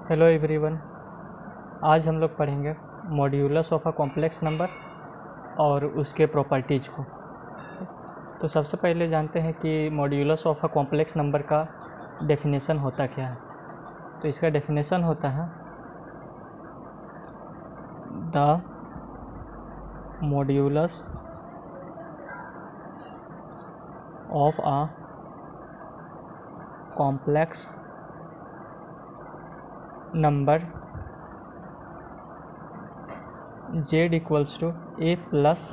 Hello everyone. आज हम लोग पढ़ेंगे modulus of a complex number और उसके प्रॉपर्टीज़ को। तो सबसे पहले जानते हैं कि modulus of a complex number का डेफिनेशन होता क्या है। तो इसका डेफिनेशन होता है the modulus of a complex number z equals to a plus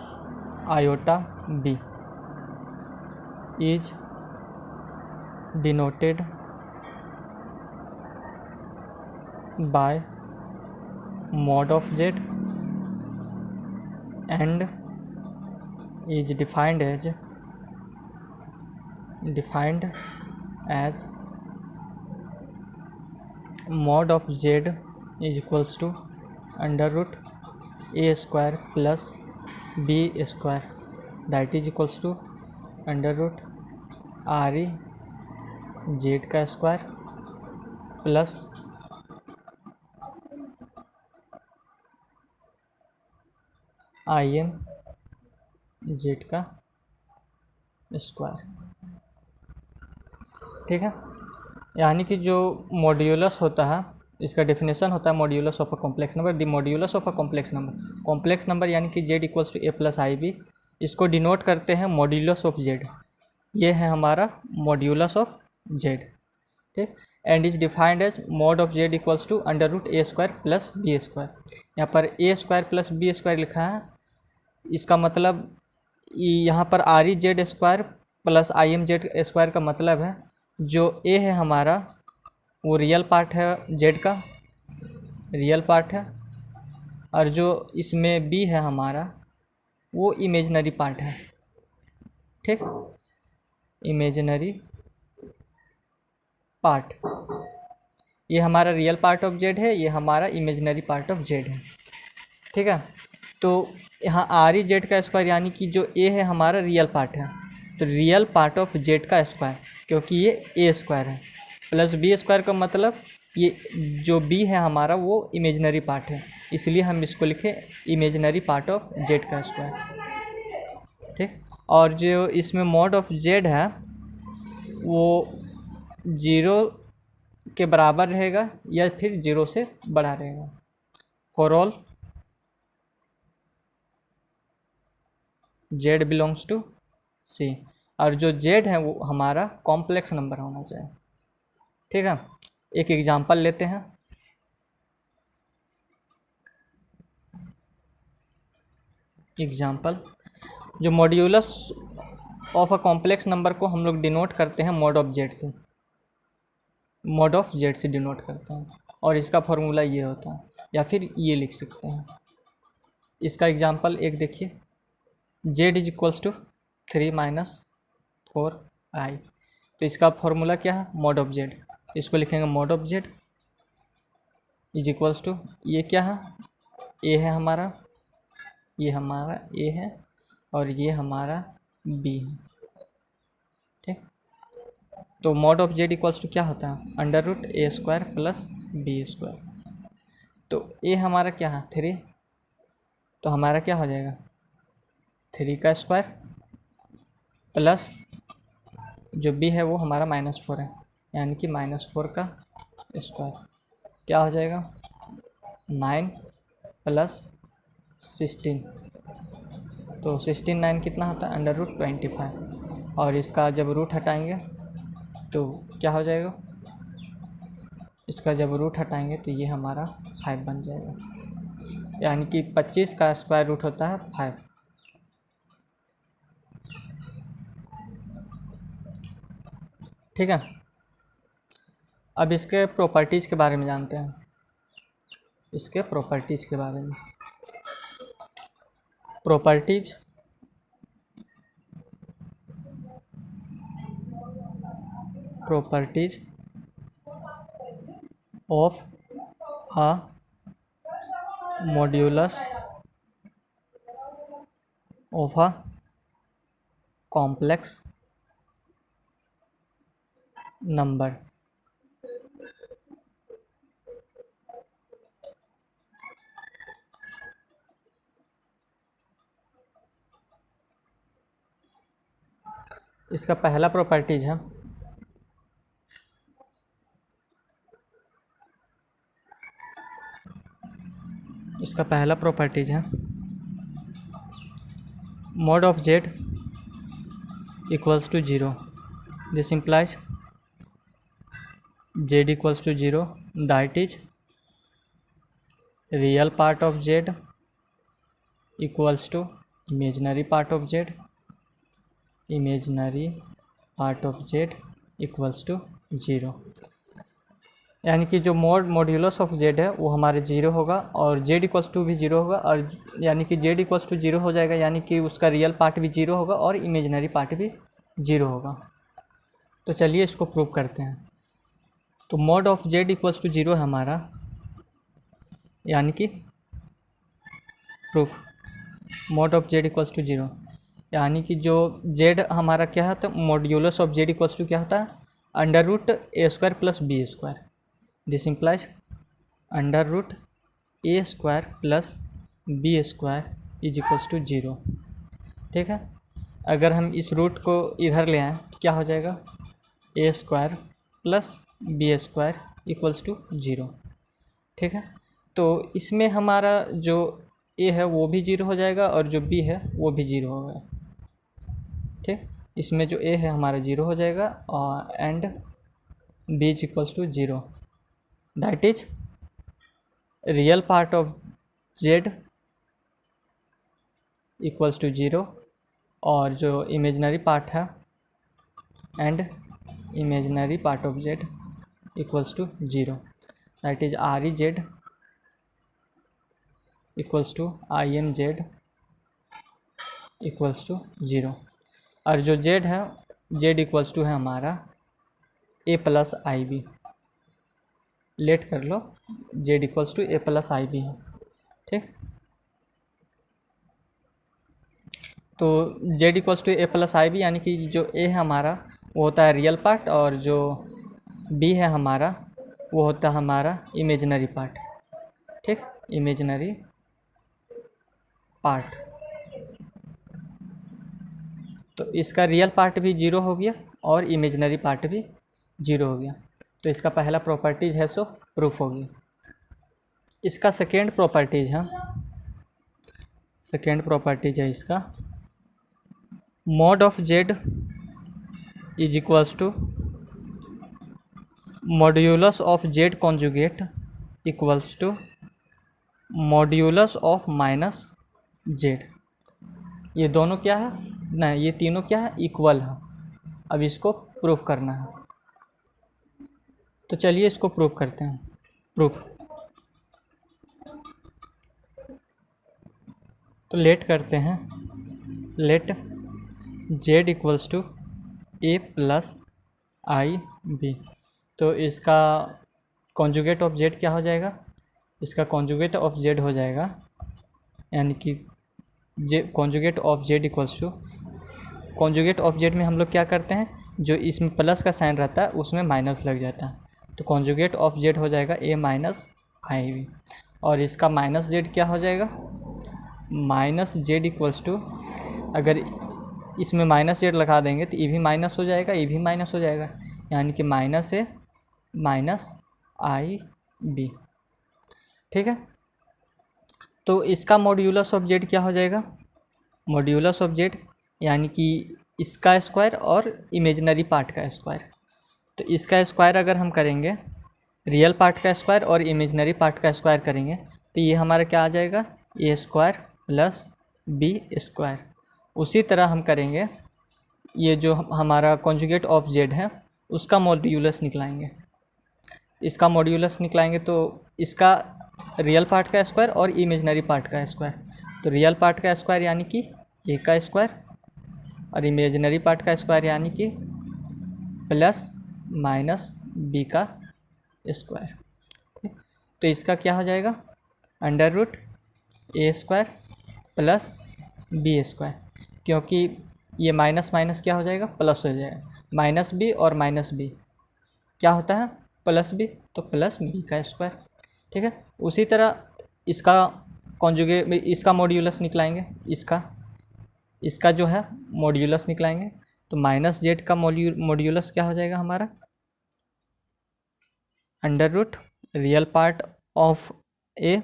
iota b is denoted by mod of z and is defined as mod of z is equals to under root a square plus b square, that is equals to under root re z का square plus im z का square. ठीक है, यानी कि जो modulus होता है इसका डेफिनेशन होता है modulus of a complex number. The modulus of a complex number यानी कि z equals to a plus i b, इसको डिनोट करते हैं मॉड्यूलस ऑफ z। ये है हमारा मॉड्यूलस ऑफ z। ठीक, and is defined as mod of z equals to under root a square plus B square. यहाँ पर a square plus B square लिखा है, इसका मतलब यहाँ पर R E Z square plus I am Z square का मतलब है जो a है हमारा वो रियल पार्ट है, z का रियल पार्ट है, और जो इसमें b है हमारा वो इमेजनरी पार्ट है। ठीक, इमेजनरी पार्ट, ये हमारा रियल पार्ट ऑफ z है, ये हमारा इमेजनरी पार्ट ऑफ z है। ठीक है, तो यहाँ आर ई जेड का स्क्वायर यानी कि जो a है हमारा रियल पार्ट है, तो रियल पार्ट ऑफ z का स्क्वायर, क्योंकि ये a स्क्वायर है, प्लस बी स्क्वायर का मतलब ये जो b है हमारा वो इमेजनरी पार्ट है, इसलिए हम इसको लिखें इमेजनरी पार्ट ऑफ z का स्क्वायर। ठीक, और जो इसमें मॉड ऑफ z है वो 0 के बराबर रहेगा या फिर 0 से बड़ा रहेगा for all z belongs to c, और जो z है वो हमारा कॉम्प्लेक्स नंबर होना चाहिए। ठीक है, एक एग्जांपल लेते हैं। एग्जांपल, जो modulus of a complex number को हम लोग डिनोट करते हैं मॉड ऑफ z से, मॉड ऑफ z से डिनोट करते हैं, और इसका फॉर्मूला ये होता है, या फिर ये लिख सकते हैं। इसका एग्जांपल एक देखिए, z is equals to 3 minus 4i, तो इसका फॉर्मूला क्या है मॉड ऑफ z, इसको लिखेंगे mod of z is equals to, ये क्या है a है हमारा, ये हमारा a है और ये हमारा b है। ठीक, तो mod of z equals to क्या होता है under root a square plus B square. तो a हमारा क्या है 3, तो हमारा क्या हो जाएगा 3 का स्क्वायर प्लस जो b है वो हमारा -4 है, यानी कि -4 का स्क्वायर, क्या हो जाएगा 9 प्लस 16, तो 16 9 कितना होता है अंडर रूट 25, और इसका जब रूट हटाएंगे तो क्या हो जाएगा, इसका जब रूट हटाएंगे तो ये हमारा 5 बन जाएगा, यानी कि 25 का स्क्वायर रूट होता है 5। ठीक है, अब इसके प्रॉपर्टीज़ के बारे में जानते हैं। इसके प्रॉपर्टीज़ के बारे में, properties properties of a modulus of a complex number. इसका पहला प्रॉपर्टीज है mod of z equals to 0. This implies z equals to 0, that is real part of z equals to imaginary part of z equals to 0. यानी कि जो modulus of z है वो हमारे 0 होगा और z इक्वल्स टू भी 0 होगा, और यानी कि z इक्वल्स टू 0 हो जाएगा, यानी कि उसका रियल पार्ट भी 0 होगा और इमेजिनरी पार्ट भी 0 होगा। तो चलिए इसको प्रूव करते हैं। तो mod of z equals to 0 है हमारा, यानी कि proof mod of z equals to 0, यानी कि जो z हमारा क्या होता है, modulus of z equals to क्या होता है, under root A square plus B square. This implies under root A square plus B square is equals to 0। ठीक है, अगर हम इस रूट को इधर ले आएँ तो क्या हो जाएगा, A square plus B square equals to 0। ठीक है, तो इसमें हमारा जो ए है वो भी 0 हो जाएगा और जो बी है वो भी 0 होगा। ठीक, इसमें जो ए है हमारा 0 हो जाएगा और and b is equals to 0, that is real part of z equals to 0 और जो इमेजिनरी पार्ट है and imaginary part of z equals to 0, that is R E Z equals to I N Z equals to 0। और जो z है z equals to है हमारा a plus i b. Let कर लो, z equals to a plus i b है। ठीक, तो z equals to a plus i b, यानी कि जो a है हमारा वो होता है रियल पार्ट और जो b है हमारा वो होता है हमारा इमेजिनरी पार्ट। ठीक, इमेजिनरी पार्ट। तो इसका रियल पार्ट भी 0 हो गया और इमेजिनरी पार्ट भी 0 हो गया, तो इसका पहला प्रॉपर्टीज़ है सो प्रूफ हो गया। इसका सेकेंड प्रॉपर्टीज़ है इसका mod of z is equals to modulus of z conjugate equals to modulus of minus z। ये दोनों क्या है, नहीं ये तीनों क्या है, इक्वल है। अब इसको प्रूफ करना है, तो चलिए इसको प्रूफ करते हैं। प्रूफ तो लेट करते हैं, let z equals to a plus i b. तो इसका कॉन्जुगेट ऑफ z क्या हो जाएगा, इसका कॉन्जुगेट ऑफ z हो जाएगा, यानी कि conjugate of z equals to, conjugate of z में हम लोग क्या करते हैं, जो इसमें प्लस का साइन रहता है उसमें माइनस लग जाता है, तो कॉन्जुगेट ऑफ z हो जाएगा a माइनस आई बी। और इसका माइनस z क्या हो जाएगा, माइनस z इक्वल्स टू, अगर इसमें माइनस z लगा देंगे तो ये भी माइनस हो जाएगा, ये भी माइनस हो जाएगा, यानी कि minus a minus i b. ठीक है, तो इसका मॉड्यूलस ऑफ z क्या हो जाएगा, मॉड्यूलस ऑफ z यानी कि इसका स्क्वायर और इमेजिनरी पार्ट का स्क्वायर। तो इसका स्क्वायर अगर हम करेंगे, रियल पार्ट का स्क्वायर और इमेजिनरी पार्ट का स्क्वायर करेंगे, तो ये हमारा क्या आ जाएगा, A square plus B square. उसी तरह हम करेंगे, ये जो हमारा कॉन्जुगेट ऑफ z है उसका मॉड्यूलस निकलाएंगे। इसका मॉड्यूलस निकलाएंगे तो इसका रियल पार्ट का स्क्वायर और इमेजिनरी पार्ट का स्क्वायर। तो रियल पार्ट का स्क्वायर यानी कि ए का स्क्वायर और इमेजिनरी पार्ट का स्क्वायर यानी कि प्लस माइनस बी का स्क्वायर। तो इसका क्या हो जाएगा, अंडर रूट ए स्क्वायर प्लस बी स्क्वायर, क्योंकि ये माइनस माइनस क्या हो जाएगा, प्लस हो जाएगा, माइनस बी और माइनस बी क्या होता है, प्लस बी, तो प्लस बी का स्क्वायर। ठीक है, उसी तरह इसका इसका मॉड्यूलस निकलाएंगे, इसका जो है मॉड्यूलस निकलाएंगे, तो माइनस जेड का मॉड्यूलस क्या हो जाएगा हमारा, under root real part of a,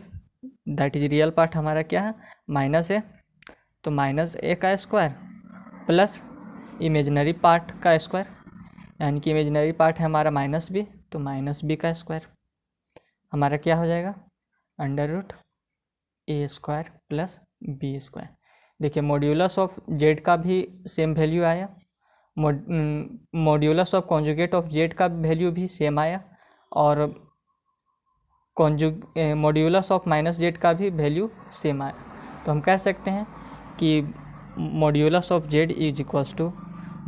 that is real part हमारा क्या है माइनस ए, तो माइनस ए का स्क्वायर प्लस इमेजिनरी पार्ट का स्क्वायर, यानी कि इमेजिनरी पार्ट है हमारा माइनस बी, तो माइनस बी का स्क्वायर हमारा क्या हो जाएगा, अंडर रूट ए स्क्वायर प्लस बी स्क्वायर। देखिए मॉड्यूलस ऑफ जेड का भी सेम वैल्यू आया, modulus of conjugate of Z का वैल्यू भी सेम आया, और मॉड्यूलस ऑफ माइनस जेड का भी वैल्यू सेम आया। तो हम कह सकते हैं कि modulus of z is equals to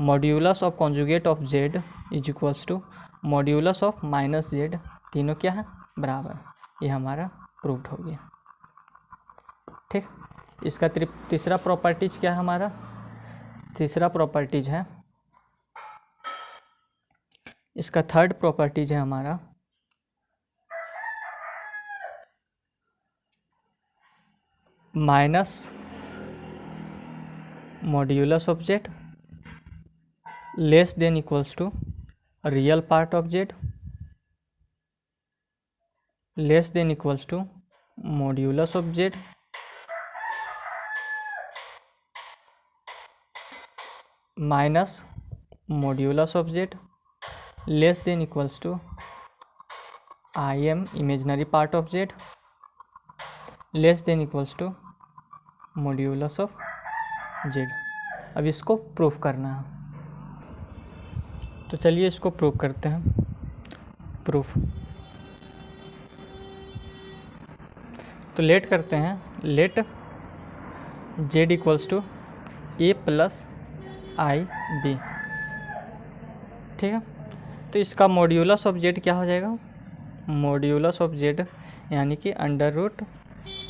modulus of conjugate of z is equals to modulus of minus z, तीनों क्या है बराबर। ये हमारा प्रूव्ड हो गया। ठीक, इसका तीसरा प्रॉपर्टीज क्या है हमारा, तीसरा प्रॉपर्टीज है, इसका थर्ड प्रॉपर्टीज है हमारा minus modulus of z less than equals to real part of z less than equals to modulus of z minus modulus of z less than equals to I M imaginary part of z less than equals to modulus of z. अब इसको proof करना है, तो चलिए इसको proof करते हैं। Proof तो लेट करते हैं, let z equals to A plus i b. ठीक है, तो इसका मॉड्यूलस ऑफ जेड क्या हो जाएगा, मॉड्यूलस ऑफ जेड यानी कि अंडर रूट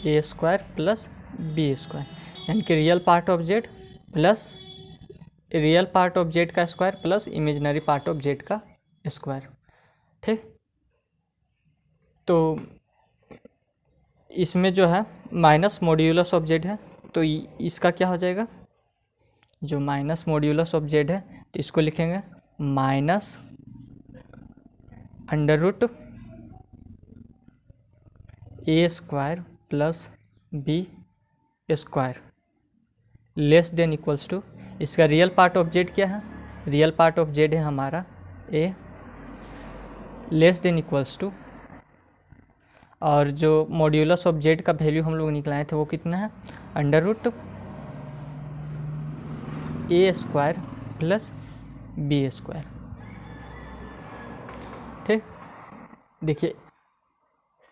ए स्क्वायर प्लस बी स्क्वायर, यानी कि real part of Z plus real part of Z का square plus imaginary part of Z का स्क्वायर। ठीक, तो इसमें जो है माइनस मॉड्यूलस ऑफ जेड है, तो इसका क्या हो जाएगा, जो माइनस मॉड्यूलस ऑफ जेड है तो इसको लिखेंगे minus under root A square plus B square less than equals to, इसका रियल पार्ट ऑफ जेड क्या है, रियल पार्ट ऑफ जेड है हमारा a, less than equals to, और जो मॉड्यूलस ऑफ जेड का वैल्यू हम लोग निकलाए थे वो कितना है, अंडर रूट ए स्क्वायर प्लस बी स्क्वायर। ठीक, देखिए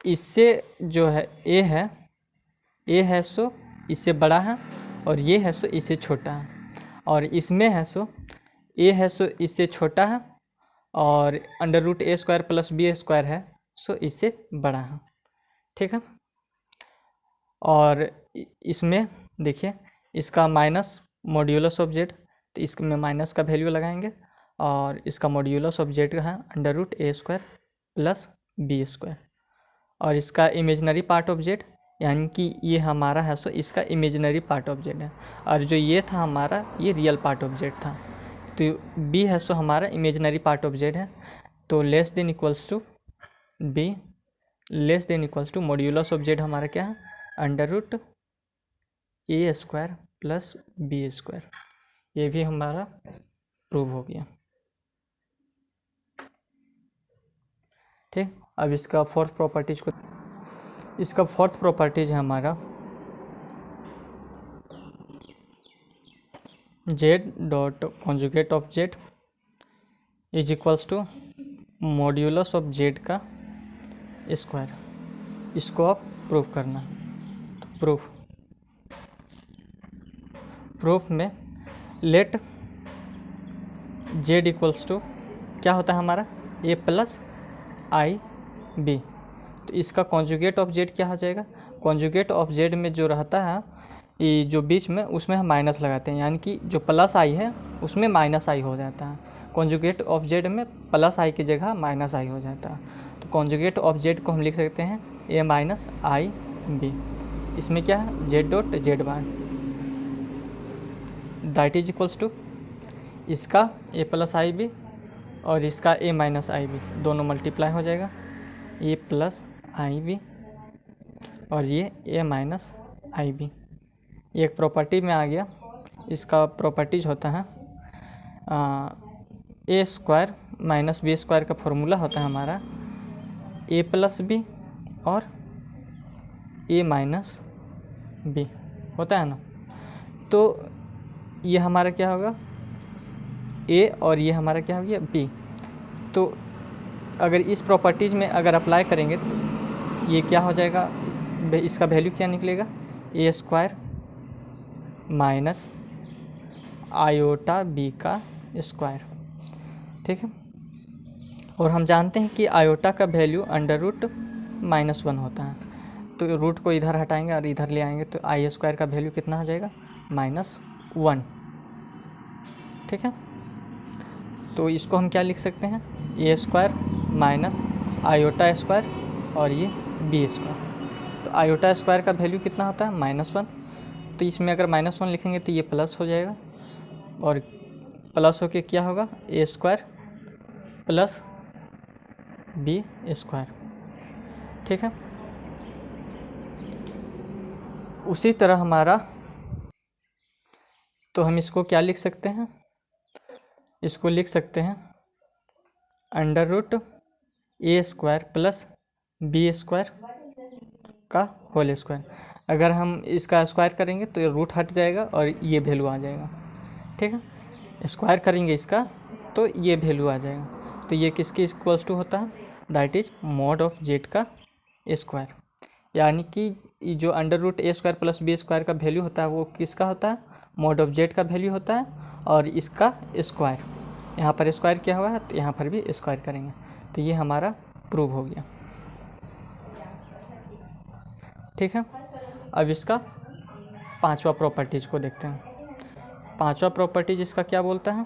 इससे जो है ए है सो इससे बड़ा है, और ये है सो इससे छोटा है, और इसमें है सो ए है सो इससे छोटा है, और अंडर रूट ए स्क्वायर प्लस बी स्क्वायर है सो इससे बड़ा है। ठीक है, और इसमें देखिए इसका माइनस मॉड्यूलस ऑफ जेड, तो इसमें माइनस का वैल्यू लगाएंगे, और इसका मॉड्यूलस ऑफ जेड है अंडर रूट ए स्क्वायर प्लस बी स्क्वायर, और इसका इमेजिनरी पार्ट ऑफ जेड यानी कि ये हमारा है सो इसका इमेजिनरी पार्ट ऑफ जेड है, और जो ये था हमारा ये रियल पार्ट ऑफ जेड था, तो बी है सो हमारा इमेजिनरी पार्ट ऑफ जेड है, तो less than equals to b less than equals to modulus of z हमारा क्या है, अंडर रूट ए स्क्वायर प्लस बी स्क्वायर। ये भी हमारा प्रूव हो गया। ठीक, अब इसका फोर्थ प्रॉपर्टीज को, इसका फोर्थ प्रॉपर्टीज है हमारा z dot conjugate of z is equals to modulus of Z का स्क्वायर। इसको आप प्रूफ करना है, तो प्रूफ में लेट जेड इक्वल्स टू क्या होता है हमारा ए प्लस आई बी, तो इसका कॉन्जुगेट ऑफ जेड क्या हो जाएगा, कॉन्जुगेट ऑफ जेड में जो रहता है ये जो बीच में उसमें हम माइनस लगाते हैं, यानी कि जो प्लस आई है उसमें माइनस आई हो जाता है, कॉन्जुगेट ऑफ जेड में प्लस आई की जगह माइनस आई हो जाता है, तो कॉन्जुगेट ऑफ जेड को हम लिख सकते हैं ए माइनस आई बी। इसमें क्या है z dot z bar that is equals to इसका ए प्लस आई बी और इसका ए माइनस आई बी दोनों मल्टीप्लाई हो जाएगा, ए प्लस आई बी और ये ए माइनस आई बी। एक प्रॉपर्टी में आ गया। इसका प्रॉपर्टीज होता है ए स्क्वायर माइनस बी स्क्वायर का फॉर्मूला होता है हमारा ए प्लस बी और ए माइनस बी होता है ना। तो ये हमारा क्या होगा ए और ये हमारा क्या हो गया बी। तो अगर इस प्रॉपर्टीज़ में अगर अप्लाई करेंगे तो ये क्या हो जाएगा, इसका वैल्यू क्या निकलेगा, ए स्क्वायर माइनस आयोटा बी का स्क्वायर। ठीक है। और हम जानते हैं कि आयोटा का वैल्यू अंडर रूट -1 होता है। तो रूट को इधर हटाएंगे और इधर ले आएंगे तो आई स्क्वायर का वैल्यू कितना हो जाएगा, -1। ठीक है। तो इसको हम क्या लिख सकते हैं, ए स्क्वायर माइनस आयोटा स्क्वायर और ये बी स्क्वायर। तो आयोटा स्क्वायर का वैल्यू कितना होता है, -1। तो इसमें अगर -1 लिखेंगे तो ये प्लस हो जाएगा और प्लस होके क्या होगा, ए स्क्वायर प्लस बी स्क्वायर। ठीक है। उसी तरह हमारा, तो हम इसको क्या लिख सकते हैं, इसको लिख सकते हैं अंडर रूट ए स्क्वायर प्लस बी स्क्वायर का होल स्क्वायर। अगर हम इसका स्क्वायर करेंगे तो ये रूट हट जाएगा और ये वैल्यू आ जाएगा। ठीक है। स्क्वायर करेंगे इसका तो ये वैल्यू आ जाएगा। तो ये किसके इक्वल्स टू होता है, that is mod of Z का स्क्वायर। यानी कि जो अंडर रूट ए स्क्वायर प्लस बी स्क्वायर का वैल्यू होता है वो किसका होता है, मॉड ऑफ जेड का वैल्यू होता है और इसका स्क्वायर। यहाँ पर स्क्वायर किया हुआ है तो यहाँ पर भी स्क्वायर करेंगे। तो ये हमारा प्रूव हो गया। ठीक है। अब इसका पांचवा प्रॉपर्टीज को देखते हैं। पांचवा प्रॉपर्टीज इसका क्या बोलता है,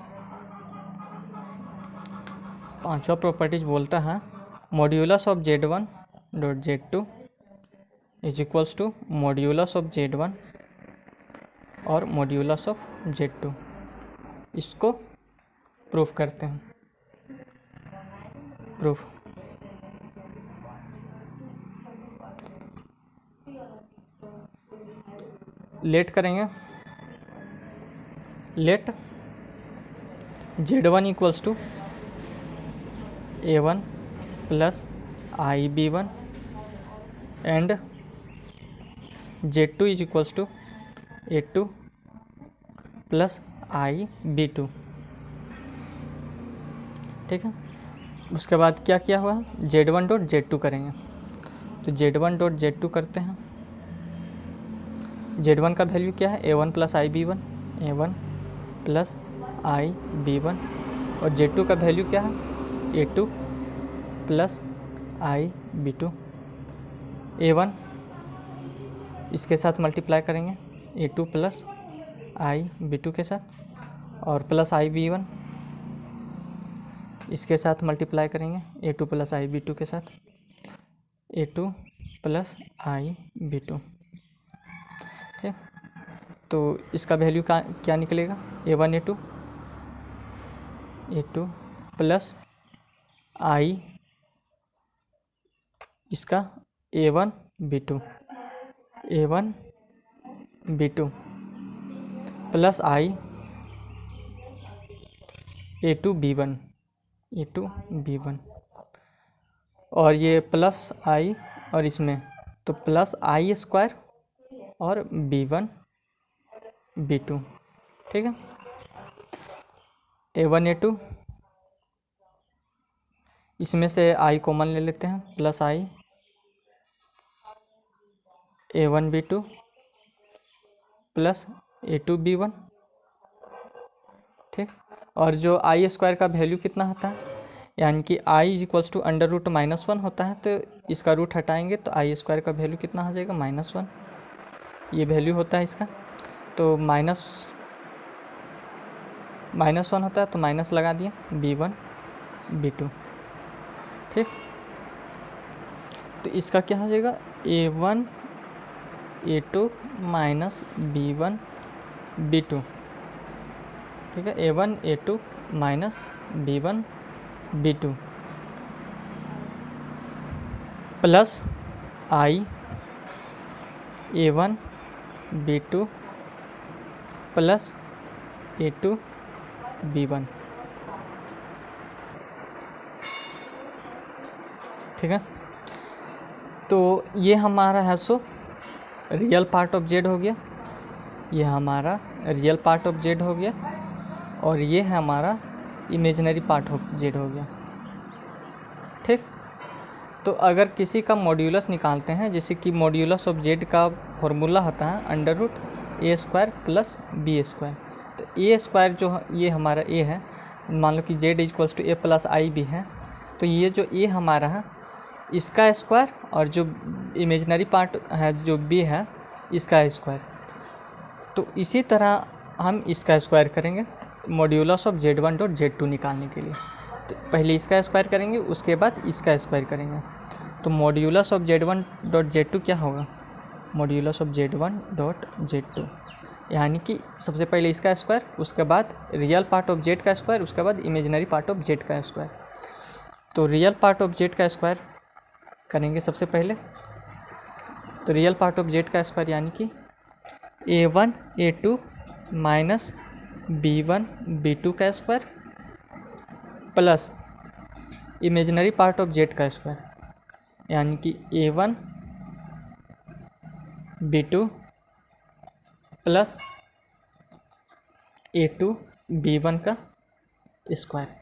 पांचवा प्रॉपर्टीज बोलता है modulus of Z1 dot Z2 is equals to modulus of Z1 और मॉड्यूलस ऑफ Z2। इसको प्रूफ करते हैं। प्रूफ लेट करेंगे। Let Z1 equals to A1 plus IB1 and Z2 is equals to A2 plus IB2। ठीक है। उसके बाद क्या किया हुआ है, Z1 डॉट Z2 करेंगे। तो Z1 डॉट Z2 करते हैं। Z1 का वैल्यू क्या है, A1 plus IB1, A1 plus IB1 और Z2 का वैल्यू क्या है, A2 प्लस IB2। A1 इसके साथ मल्टीप्लाई करेंगे A2 प्लस IB2 के साथ और प्लस IB1 इसके साथ मल्टीप्लाई करेंगे A2 प्लस IB2 के साथ, A2 प्लस IB2। ठीक। तो इसका वैल्यू क्या निकलेगा, A1 A2 प्लस I इसका A1 B2 plus I A2 B1 और ये प्लस I और इसमें तो प्लस I स्क्वायर और B1 B2। ठीक है। A1 A2 इसमें से I कॉमन ले लेते हैं, plus I A1 B2 plus A2 B1। ठीक। और जो I स्क्वायर का वैल्यू कितना होता है, यानी कि I is equals to under root -1 होता है। तो इसका रूट हटाएंगे तो I स्क्वायर का वैल्यू कितना हो जाएगा, -1। ये वैल्यू होता है इसका। तो -1 होता है तो माइनस लगा दिए B1 B2। ठीक। तो इसका क्या हो जाएगा, A1 A2 minus B1 B2। ठीक है, A1 A2 minus B1 B2 plus I A1 B2 plus A2 B1। ठीक है, तो ये हमारा है so real part of Z हो गया, ये हमारा रियल पार्ट ऑफ जेड हो गया, और ये है हमारा इमेजिनरी पार्ट ऑफ जेड हो गया। ठीक, तो अगर किसी का मॉड्यूलस निकालते हैं, जैसे कि मॉड्यूलस ऑफ जेड का फॉर्मूला होता है अंडर रूट ए स्क्वायर प्लस बी स्क्वायर। तो ए स्क्वायर जो ये हमारा ए है, मान लो कि Z equals to A plus i भी है, तो ये जो ए हमारा है इसका स्क्वायर, और जो इमेजिनरी पार्ट है जो बी है इसका स्क्वायर। तो इसी तरह हम इसका स्क्वायर करेंगे modulus of Z1 dot Z2 निकालने के लिए। तो पहले इसका स्क्वायर करेंगे, उसके बाद इसका स्क्वायर करेंगे। तो modulus of Z1 dot Z2 क्या होगा, modulus of Z1 dot Z2, यानी कि सबसे पहले इसका स्क्वायर, उसके बाद रियल पार्ट ऑफ जेड का स्क्वायर, उसके बाद इमेजिनरी पार्ट ऑफ जेड का स्क्वायर। तो रियल पार्ट ऑफ जेड का स्क्वायर करेंगे सबसे पहले। तो रियल पार्ट ऑफ जेड का स्क्वायर यानी कि A1 A2 minus B1 B2 का square plus imaginary part of Z का स्क्वायर यानी कि A1 B2 plus A2 B1 का स्क्वायर।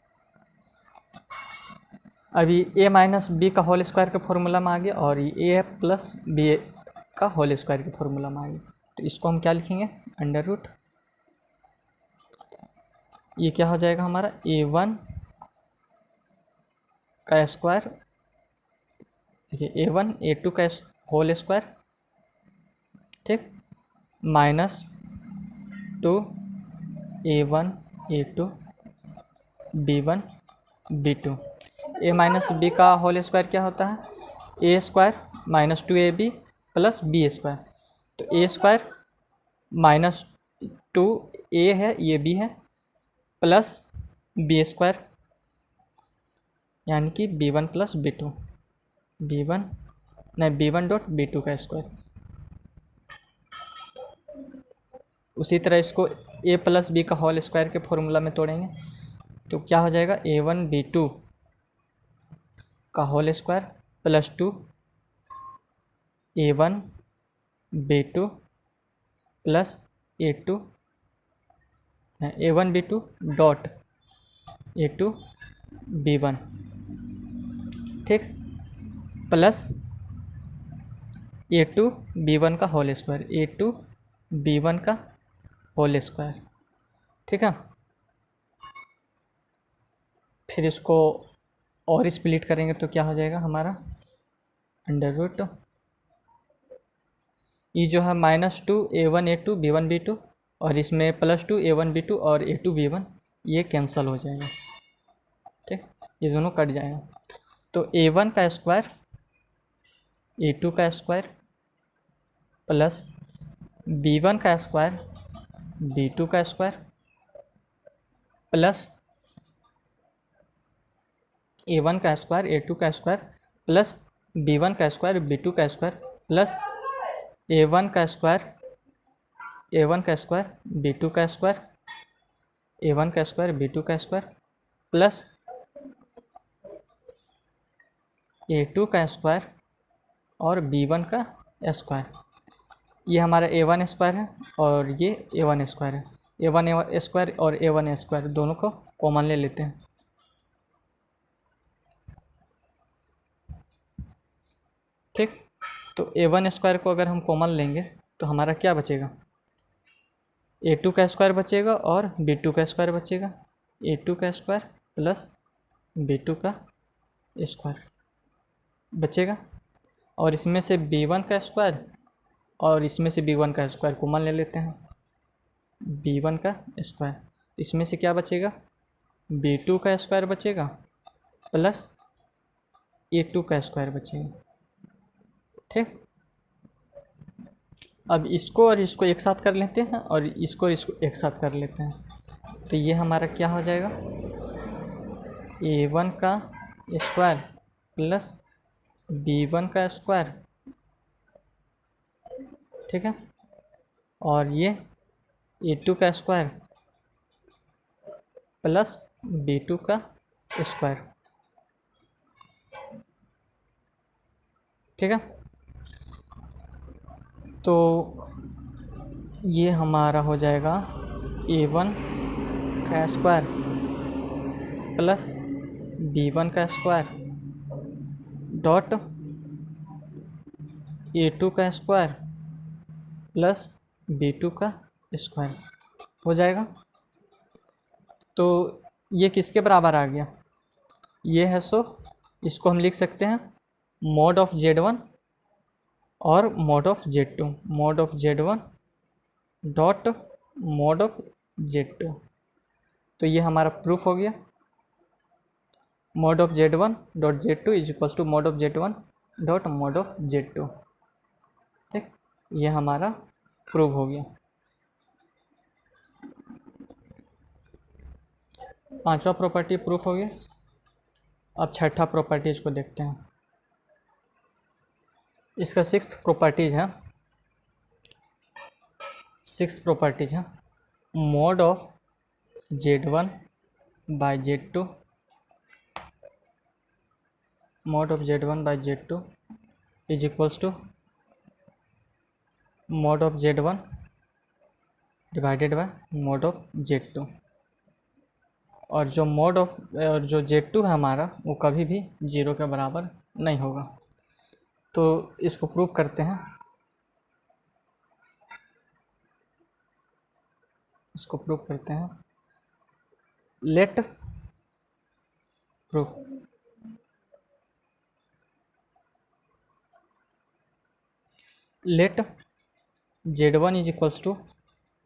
अभी a माइनस बी का होल स्क्वायर के फॉर्मूला में आ गया, और ये a प्लस बी का होल स्क्वायर के फॉर्मूला में आ गया। तो इसको हम क्या लिखेंगे, अंडर रूट, ये क्या हो जाएगा हमारा A1 का स्क्वायर, देखिए A1 A2 का होल स्क्वायर, ठीक, minus 2 A1 A2 B1 B2। A minus B का होल स्क्वायर क्या होता है, ए square minus 2AB plus B square. तो ए स्क्वायर माइनस 2A है, ये बी है, प्लस बी स्क्वायर यानी कि B1 plus B2, B1 dot B2 का स्क्वायर। उसी तरह इसको a प्लस बी का होल स्क्वायर के फॉर्मूला में तोड़ेंगे, तो क्या हो जाएगा A1 B2 का whole square plus 2 A1 B2 plus A1 B2 dot A2 B1, ठीक, प्लस A2 B1 का होल स्क्वायर, A2 B1 का होल स्क्वायर। ठीक है, फिर इसको और स्प्लिट करेंगे तो क्या हो जाएगा हमारा अंडर रूट, ये जो है minus 2 A1 A2 B1 B2, और इसमें प्लस 2 A1 B2 और A2 B1, ये कैंसिल हो जाएगा। ठीक, ये दोनों कट जाएगा। तो A1 का स्क्वायर A2 का स्क्वायर प्लस B1 का स्क्वायर B2 का स्क्वायर प्लस A1 का स्क्वायर A2 का स्क्वायर प्लस B1 का स्क्वायर B2 का स्क्वायर प्लस A1 का स्क्वायर B2 का स्क्वायर, A1 का स्क्वायर B2 का स्क्वायर प्लस A2 का स्क्वायर और B1 का स्क्वायर। ये हमारा A1 स्क्वायर है और ये A1 स्क्वायर है। A1 स्क्वायर और A1 स्क्वायर दोनों को कॉमन ले लेते हैं। ठीक, तो A1 स्क्वायर को अगर हम कॉमन लेंगे तो हमारा क्या बचेगा, A2 का स्क्वायर बचेगा और B2 का स्क्वायर बचेगा, A2 का स्क्वायर प्लस B2 का स्क्वायर बचेगा, और इसमें से B1 का स्क्वायर और इसमें से B1 का स्क्वायर कॉमन ले लेते हैं, B1 का स्क्वायर। इसमें से क्या बचेगा, B2 का स्क्वायर बचेगा प्लस A2 का स्क्वायर बचेगा। ठीक, अब इसको और इसको एक साथ कर लेते हैं और इसको और इसको एक साथ कर लेते हैं। तो ये हमारा क्या हो जाएगा, A1 का स्क्वायर प्लस B1 का स्क्वायर, ठीक है, और ये A2 का स्क्वायर प्लस B2 का स्क्वायर, ठीक है। तो ये हमारा हो जाएगा A1 का स्क्वायर प्लस B1 का स्क्वायर डॉट A2 का स्क्वायर प्लस B2 का स्क्वायर हो जाएगा। तो ये किसके बराबर आ गया, ये है, सो इसको हम लिख सकते हैं मॉड ऑफ Z1 और mod of Z2, mod of Z1 dot mod of Z2। तो ये हमारा प्रूफ हो गया, mod of Z1 dot Z2 is equals to mod of Z1 dot mod of Z2, ठीक, ये हमारा प्रूव हो गया। पांचवा प्रॉपर्टी प्रूफ हो गया। अब छठा प्रॉपर्टीज को देखते हैं। इसका सिक्स्थ प्रॉपर्टीज है mod of Z1 by Z2, mod of Z1 by Z2 is equals to mod of Z1 divided by mod of Z2। और जो Z2 है हमारा वो कभी भी 0 के बराबर नहीं होगा। तो इसको प्रूव करते हैं, let proof let Z1 is equals to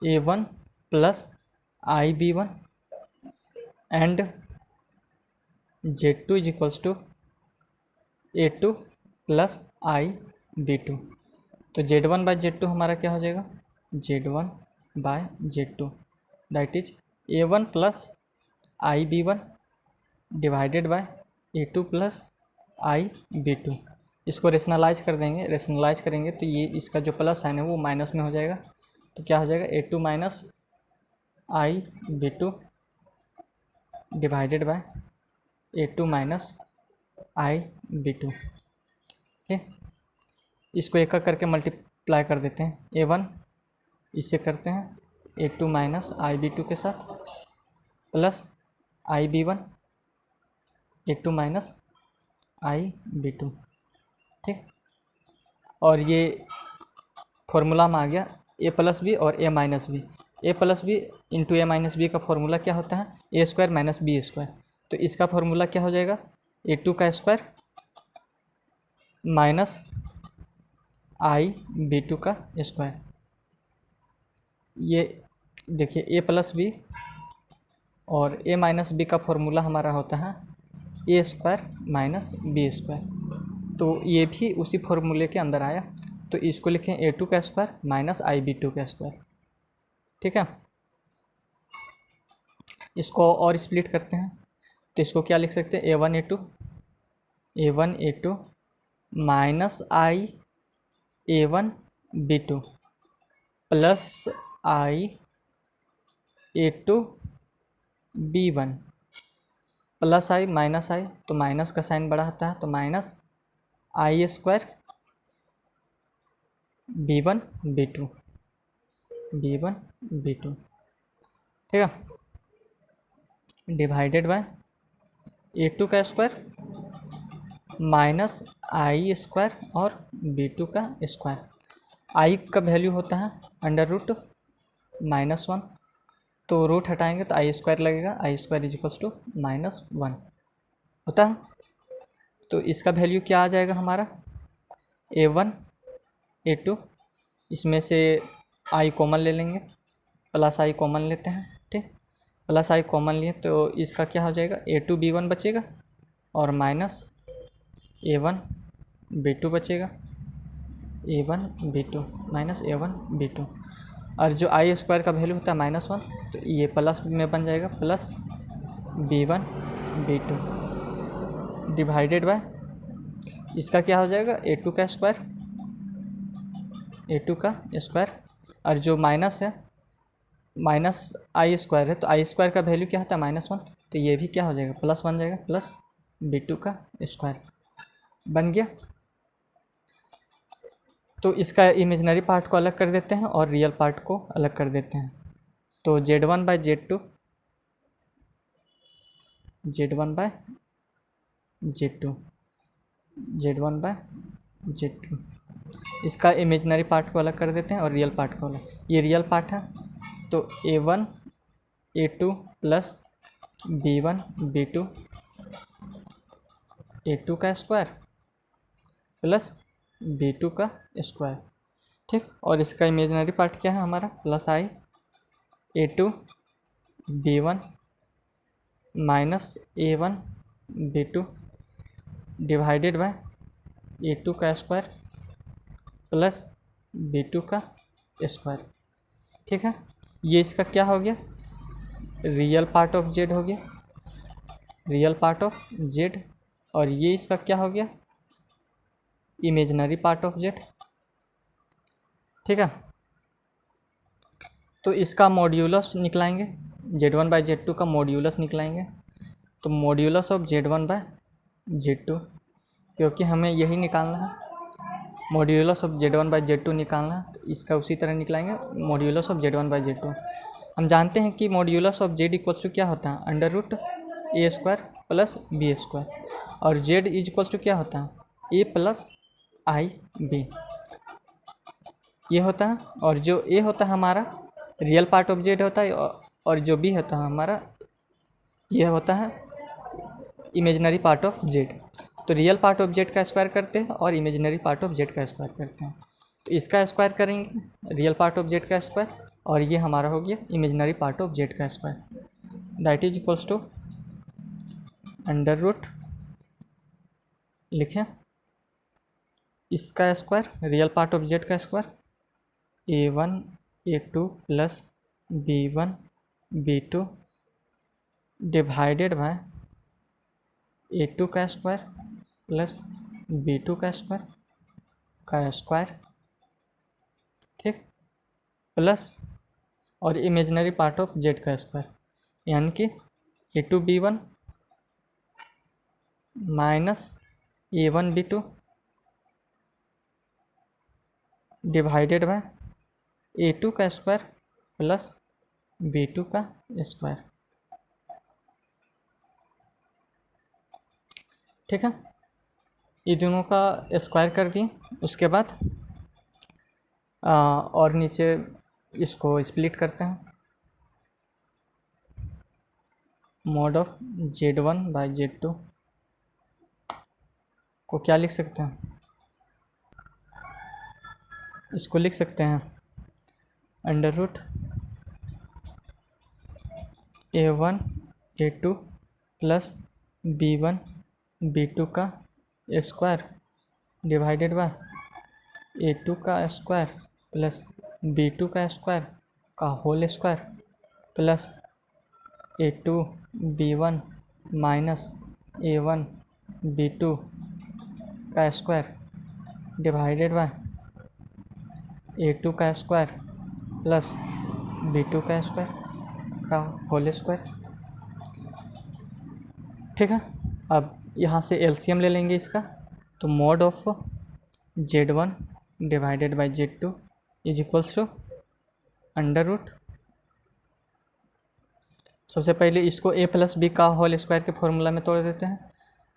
A1 plus IB1 and Z2 is equals to A2 plus IB2। तो Z1 बाय Z2 हमारा क्या हो जाएगा, Z1 by Z2 that is A1 plus IB1 divided by A2 plus IB2। इसको rationalise करेंगे तो ये इसका जो प्लस साइन है वो माइनस में हो जाएगा। तो क्या हो जाएगा, A2 minus IB2 divided by A2 minus IB2, ठीक। इसको एक करके मल्टीप्लाई कर देते हैं, A1 इसे करते हैं A2 माइनस IB2 के साथ plus IB1 A2 minus IB2, ठीक। और ये फॉर्मूला में आ गया A प्लस बी और A minus b. A plus b into A minus B का फॉर्मूला क्या होता है, A square minus b square. तो इसका फॉर्मूला क्या हो जाएगा, A2 का स्क्वायर माइनस IB2 का स्क्वायर। ये देखिए A प्लस बी और A माइनस बी का फॉर्मूला हमारा होता है A square minus b square. तो ये भी उसी फॉर्मूले के अंदर आया। तो इसको लिखें A2 का स्क्वायर माइनस IB2 का स्क्वायर, ठीक है। इसको और स्प्लिट करते हैं तो इसको क्या लिख सकते हैं, A1 A2 minus A1 B2 plus A2 B1 plus minus तो माइनस का साइन बड़ा होता है, तो minus I square B1 B2 ठीक है, डिवाइडेड बाय A2 का स्क्वायर माइनस I स्क्वायर और B2 का स्क्वायर। I का वैल्यू होता है अंडर रूट -1, तो रूट हटाएंगे तो I स्क्वायर लगेगा, I square is equals to -1 होता है। तो इसका वैल्यू क्या आ जाएगा हमारा, A1 A2, इसमें से I कॉमन ले लेंगे, प्लस I कॉमन लेते हैं, ठीक, प्लस I कॉमन लिए तो इसका क्या हो जाएगा, A2 B1 बचेगा और माइनस A1 B2 बचेगा, A1 B2 minus A1 B2। और जो आई स्क्वायर का वैल्यू होता है -1, तो ये प्लस में बन जाएगा plus b1 b2 divided bye इसका क्या हो जाएगा a2 का स्क्वायर, a2 का स्क्वायर, और जो माइनस है माइनस आई स्क्वायर है, तो आई स्क्वायर का वैल्यू क्या होता है -1, तो ये भी क्या हो जाएगा प्लस बन जाएगा प्लस b2 का स्क्वायर बन गया। तो इसका इमेजिनरी पार्ट को अलग कर देते हैं और रियल पार्ट को अलग कर देते हैं। तो z1 by z2 z1 by z2 z1 by z2 इसका इमेजिनरी पार्ट को अलग कर देते हैं और रियल पार्ट को अलग। ये रियल पार्ट है, तो a1 a2 plus b1 b2 a2 का स्क्वायर प्लस b2 का स्क्वायर, ठीक। और इसका इमेजिनरी पार्ट क्या है हमारा plus I a2 b1 minus a1 b2 divided by a2 का स्क्वायर प्लस b2 का स्क्वायर, ठीक है। ये इसका क्या हो गया रियल पार्ट ऑफ z हो गया, रियल पार्ट ऑफ z, और ये इसका क्या हो गया इमेजिनरी पार्ट ऑफ z, ठीक है। तो इसका मॉड्यूलस निकलाएंगे, z1 बाई z2 का मॉड्यूलस निकलाएंगे। तो modulus of z1 by z2, क्योंकि हमें यही निकालना है, modulus of z1 by z2 निकालना है, तो इसका उसी तरह निकलाएंगे modulus of z1 by z2। हम जानते हैं कि modulus of z equals to क्या होता है अंडर रूट ए स्क्वायर प्लस बी स्क्वायर, और z इज इक्वल्स टू क्या होता है a प्लस आई बी, ये होता है। और जो a होता है हमारा रियल पार्ट ऑफ z होता है, और जो b होता है हमारा ये होता है इमेजिनरी पार्ट ऑफ z। तो रियल पार्ट ऑफ z का स्क्वायर करते हैं और इमेजिनरी पार्ट ऑफ z का स्क्वायर करते हैं। तो इसका स्क्वायर करेंगे रियल पार्ट ऑफ z का स्क्वायर, और ये हमारा हो गया इमेजिनरी पार्ट ऑफ z का square, that is equals to under root लिखें इसका square real part of z का square a1 a2 plus b1 b2 divided by a2 का स्क्वायर प्लस b2 का स्क्वायर, ठीक, प्लस और इमेजिनरी पार्ट ऑफ z का square, यानी कि a2 b1 minus a1 b2 divided by a2 का square plus b2 का स्क्वायर, ठीक है। ये दोनों का स्क्वायर कर दिए, उसके बाद और नीचे इसको स्प्लिट करते हैं, mod of z1 by z2 को क्या लिख सकते हैं, इसको लिख सकते हैं under root a1 a2 plus b1 b2 का स्क्वायर डिवाइडेड बाय a2 का स्क्वायर प्लस b2 का स्क्वायर का whole square plus a2 b1 minus a1 b2 का स्क्वायर डिवाइडेड बाय a2 का स्क्वायर प्लस b2 का स्क्वायर का whole square, ठीक है। अब यहाँ से एलसीएम ले लेंगे इसका, तो mod of z1 divided by z2 is equals to under root, सबसे पहले इसको a प्लस बी का होल स्क्वायर के फॉर्मूला में तोड़ देते हैं।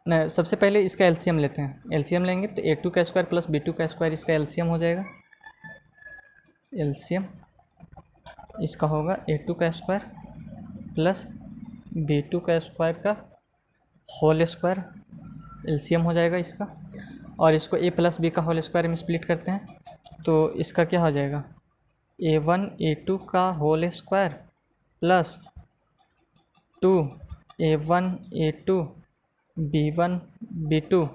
नहीं, सबसे पहले इसका एलसीएम लेते हैं, एलसीएम लेंगे तो a2 का स्क्वायर प्लस b2 का स्क्वायर इसका एलसीएम हो जाएगा, एलसीएम इसका होगा a2 का स्क्वायर प्लस b2 का स्क्वायर का होल स्क्वायर, एलसीएम हो जाएगा इसका। और इसको a प्लस बी का होल स्क्वायर में स्प्लिट करते हैं, तो इसका क्या हो जाएगा a1 a2 का whole square plus 2 a1 a2 b1 b2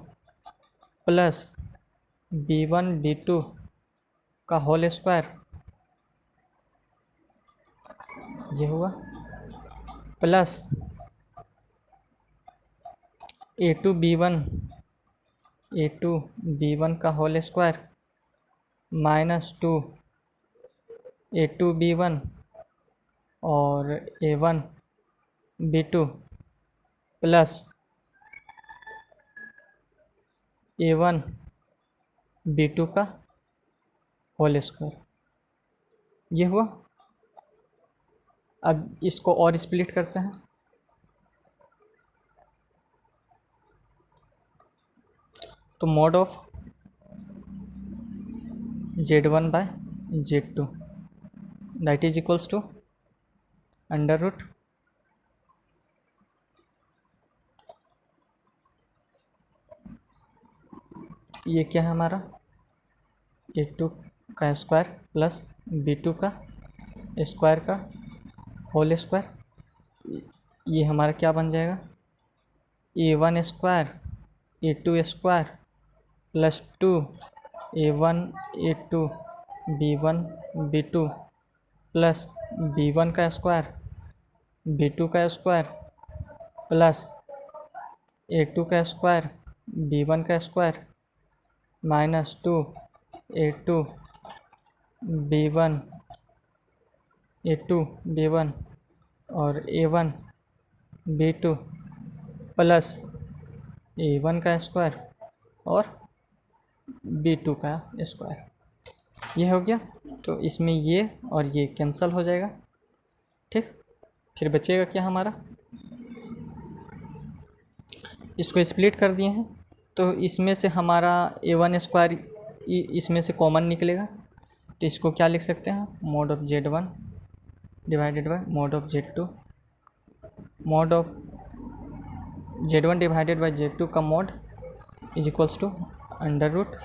plus b1 b2 का होल स्क्वायर ये हुआ प्लस A2 B1 का whole square minus 2 A2 B1 और A1 B2 plus A1 B2 का होल स्क्वायर। ये हुआ। अब इसको और स्प्लिट करते हैं। तो mod of Z1/Z2 that is equals to under root ये क्या है हमारा A2 का स्क्वायर प्लस B2 का स्क्वायर का होल स्क्वायर। ये हमारा क्या बन जाएगा A1 square A2 square plus 2 A1 A2 B1 B2 plus B1 का स्क्वायर B2 का स्क्वायर प्लस A2 का स्क्वायर B1 का स्क्वायर माइनस 2 A2 B1 और A1 B2 प्लस A1 का स्क्वायर और B2 का स्क्वायर। ये हो गया। तो इसमें ये और ये कैंसिल हो जाएगा। ठीक, फिर बचेगा क्या हमारा, इसको स्प्लिट कर दिए हैं तो इसमें से हमारा A1 स्क्वायर इसमें से कॉमन निकलेगा। तो इसको क्या लिख सकते हैं mod of Z1 divided by mod of Z2। Mod of Z1 divided by Z2 का mod is equals to under root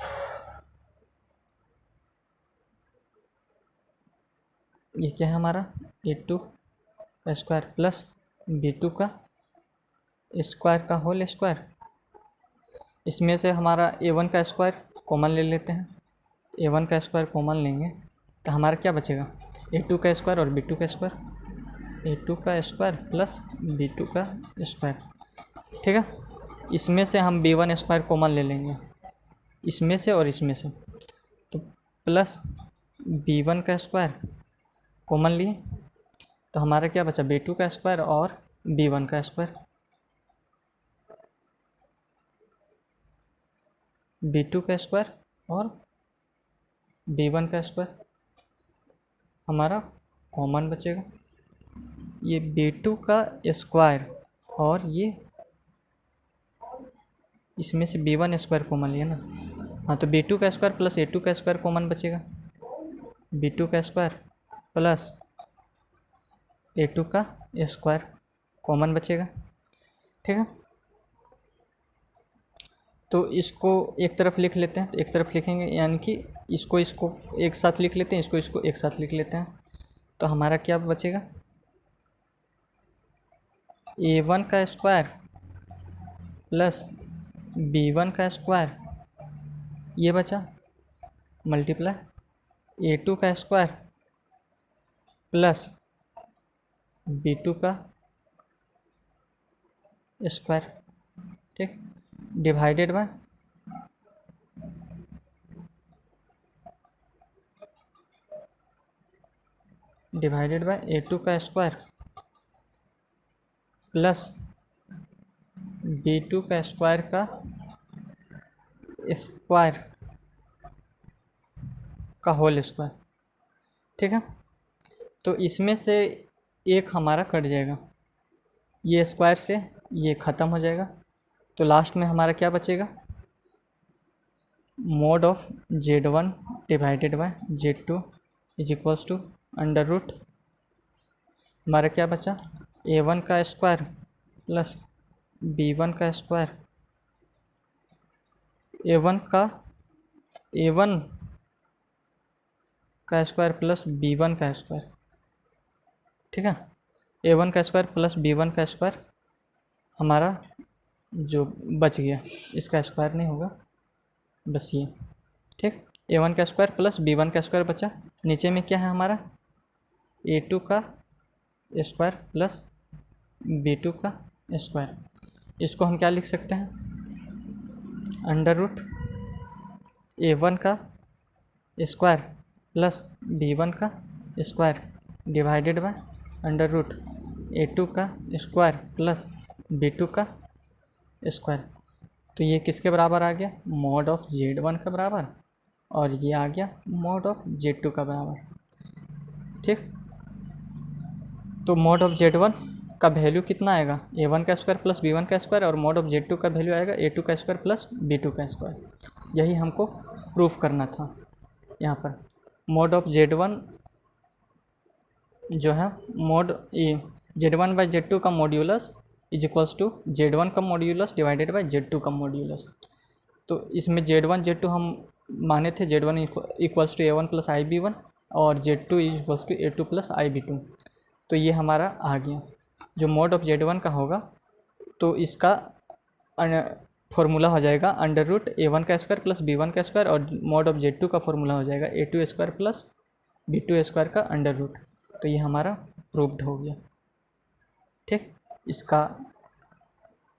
ये क्या है हमारा A2 का स्क्वायर प्लस B2 का स्क्वायर का होल स्क्वायर। इसमें से हमारा A1 का स्क्वायर कॉमन ले लेते हैं। A1 का स्क्वायर कॉमन लेंगे तो हमारा क्या बचेगा A2 का स्क्वायर और B2 का स्क्वायर। A2 का स्क्वायर प्लस B2 का स्क्वायर। ठीक है, इसमें से हम B1 स्क्वायर कॉमन ले लेंगे, इसमें से और इसमें से, तो प्लस B1 का स्क्वायर कॉमन लिए तो हमारा क्या बचा B2 का स्क्वायर और B1 का स्क्वायर। B2 का स्क्वायर और B1 का स्क्वायर हमारा कॉमन बचेगा। ये B2 का स्क्वायर और ये इसमें से B1 स्क्वायर कॉमन लिया ना, हाँ, तो B2 का स्क्वायर प्लस A2 का स्क्वायर कॉमन बचेगा। B2 का स्क्वायर प्लस A2 का स्क्वायर कॉमन बचेगा। ठीक है, तो इसको एक तरफ लिख लेते हैं। तो एक तरफ लिखेंगे यानी कि इसको एक साथ लिख लेते हैं, इसको एक साथ लिख लेते हैं। तो हमारा क्या बचेगा A1 का स्क्वायर प्लस B1 का स्क्वायर ये बचा मल्टीप्लाई A2 का स्क्वायर प्लस B2 का स्क्वायर। ठीक, डिवाइडेड बाय A2 का स्क्वायर प्लस B2 का स्क्वायर का स्क्वायर का होल स्क्वायर। ठीक है, तो इसमें से एक हमारा कट जाएगा, ये स्क्वायर से ये ख़त्म हो जाएगा। तो लास्ट में हमारा क्या बचेगा mod of Z1 divided by Z2 is equals to under root हमारा क्या बचा A1 का स्क्वायर प्लस B1 का स्क्वायर A1 का स्क्वायर प्लस B1 का स्क्वायर। ठीक है, A1 का स्क्वायर प्लस B1 का स्क्वायर हमारा जो बच गया, इसका स्क्वायर नहीं होगा, बस ये। ठीक, A1 का स्क्वायर प्लस B1 का स्क्वायर बचा। नीचे में क्या है हमारा A2 का स्क्वायर प्लस B2 का स्क्वायर। इसको हम क्या लिख सकते हैं, अंडर रूट A1 का स्क्वायर प्लस B1 का square divided by under root A2 का स्क्वायर प्लस B2 का स्क्वायर। तो ये किसके बराबर आ गया, मॉड ऑफ Z1 के बराबर, और ये आ गया मॉड ऑफ Z2 का बराबर। ठीक, तो मॉड ऑफ Z1 का वैल्यू कितना आएगा, A1 का स्क्वायर प्लस B1 का स्क्वायर, और मॉड ऑफ Z2 का वैल्यू आएगा A2 का स्क्वायर प्लस B2 का स्क्वायर। यही हमको प्रूफ करना था। यहाँ पर मॉड ऑफ Z1 जो है मॉड Z1 बाई Z2 का modulus is equals to Z1 का मॉड्यूलस डिवाइडेड बाई Z2 का मॉड्यूलस। तो इसमें Z1 Z2 हम माने थे, Z1 equals to A1 plus IB1 और Z2 is equals to A2 plus IB2। तो ये हमारा आ गया। जो मॉड ऑफ Z1 का होगा तो इसका फॉर्मूला हो जाएगा अंडर रूट A1 का स्क्वायर प्लस B1 का स्क्वायर, और मॉड ऑफ Z2 का फॉर्मूला हो जाएगा A2 square plus B2 square का अंडर रूट। तो ये हमारा प्रूव्ड हो गया। ठीक, इसका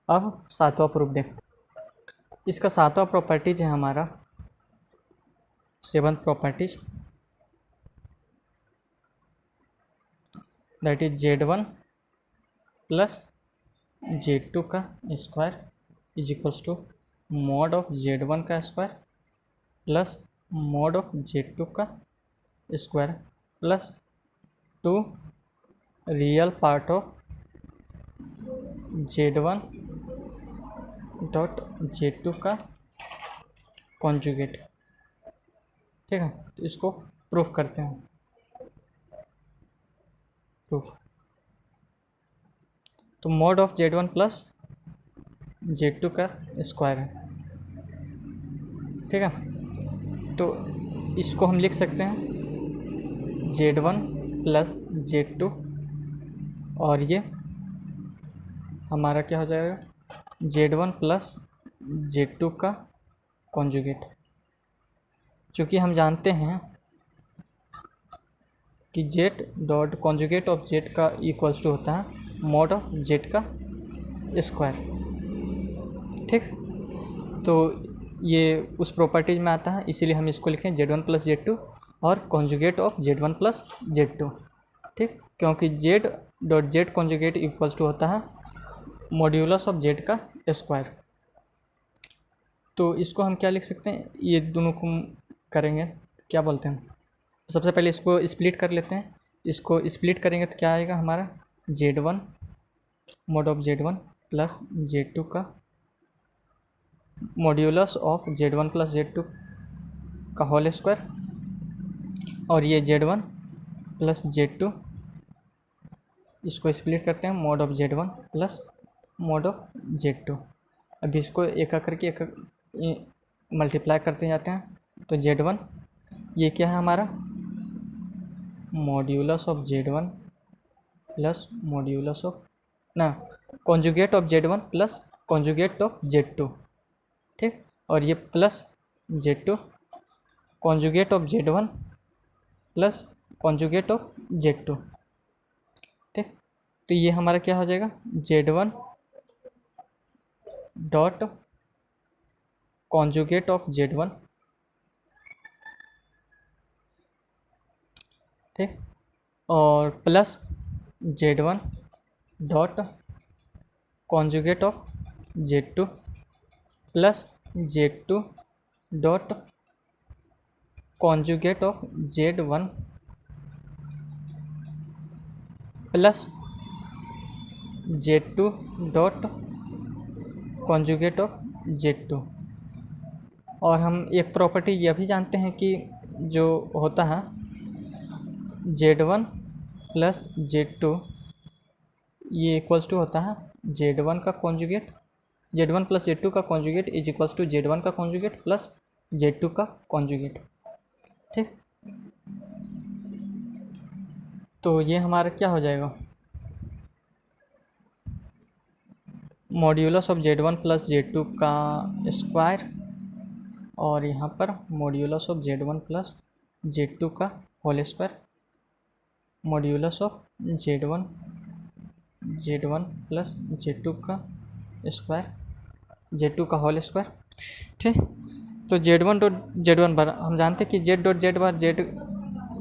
अब सातवां प्रूफ देखते हैं। इसका सातवां प्रॉपर्टीज है हमारा, seventh properties, that is Z1 plus Z2 का square is equals to mod of Z1 का square plus mod of Z2 का square plus 2 real part of Z1 dot Z2 का कॉन्जुगेट। ठीक है, तो इसको प्रूफ करते हैं। प्रूफ, तो mod of Z1 plus Z2 का स्क्वायर है। ठीक है, तो इसको हम लिख सकते हैं Z1 प्लस Z2, और ये हमारा क्या हो जाएगा, Z1 प्लस Z2 का कॉन्जुगेट। चूँकि हम जानते हैं कि Z dot conjugate of Z का इक्वल्स टू होता है मॉड ऑफ Z का स्क्वायर। ठीक, तो ये उस प्रॉपर्टीज में आता है, इसीलिए हम इसको लिखें Z1 प्लस Z2 और conjugate of Z1 plus Z2। ठीक, क्योंकि Z dot Z conjugate equals to होता है मॉड्यूलस ऑफ Z का स्क्वायर। तो इसको हम क्या लिख सकते हैं, ये दोनों को करेंगे, क्या बोलते हैं, सबसे पहले इसको स्प्लिट कर लेते हैं। इसको स्प्लिट करेंगे तो क्या आएगा हमारा, Z1 mod of Z1 plus Z2 का modulus of Z1 plus Z2 का होल स्क्वायर, और ये Z1 प्लस Z2, इसको स्प्लिट करते हैं mod of Z1 plus mod of Z2। अभी इसको एक एक करके एक मल्टीप्लाई करते जाते हैं। तो Z1 ये क्या है हमारा, modulus of Z1 plus modulus of conjugate of Z1 plus conjugate of Z2। ठीक, और ये plus Z2 conjugate of Z1 plus conjugate of Z2। ठीक, तो ये हमारा क्या हो जाएगा, Z1 dot conjugate of Z1। ठीक, और plus Z1 dot conjugate of Z2 plus Z2 dot conjugate of Z1 plus Z2 dot conjugate of Z2। और हम एक प्रॉपर्टी यह भी जानते हैं कि जो होता है Z1 प्लस Z2 ये इक्वल्स टू होता है Z1 का कॉन्जुगेट, Z1 प्लस Z2 का conjugate is equals to Z1 का कॉन्जुगेट प्लस Z2 का कॉन्जुगेट। ठीक, तो ये हमारा क्या हो जाएगा, modulus of Z1 plus Z2 का स्क्वायर, और यहाँ पर modulus of Z1 plus Z2 का whole square modulus of Z1 plus Z2 का स्क्वायर, Z2 का होल स्क्वायर। ठीक, तो Z1 डॉट Z1 बार हम जानते हैं कि Z dot Z bar Z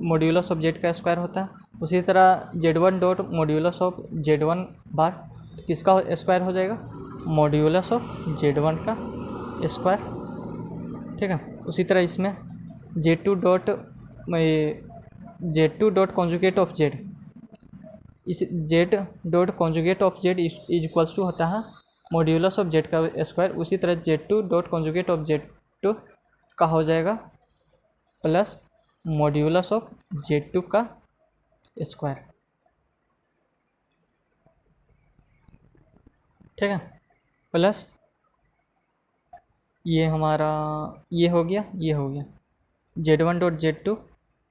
modulus of Z का स्क्वायर होता है। उसी तरह Z1 dot modulus of Z1 बार किसका स्क्वायर हो जाएगा, मॉड्यूलस ऑफ Z1 का स्क्वायर। ठीक है, उसी तरह इसमें Z2 dot conjugate of Z, इस Z dot conjugate of Z is equals to होता है मॉड्यूलस ऑफ Z का स्क्वायर। उसी तरह Z2 dot conjugate of Z2 का हो जाएगा प्लस मॉड्यूलस ऑफ Z2 का स्क्वायर। ठीक है, प्लस ये हमारा ये हो गया, ये हो गया Z1 डॉट Z2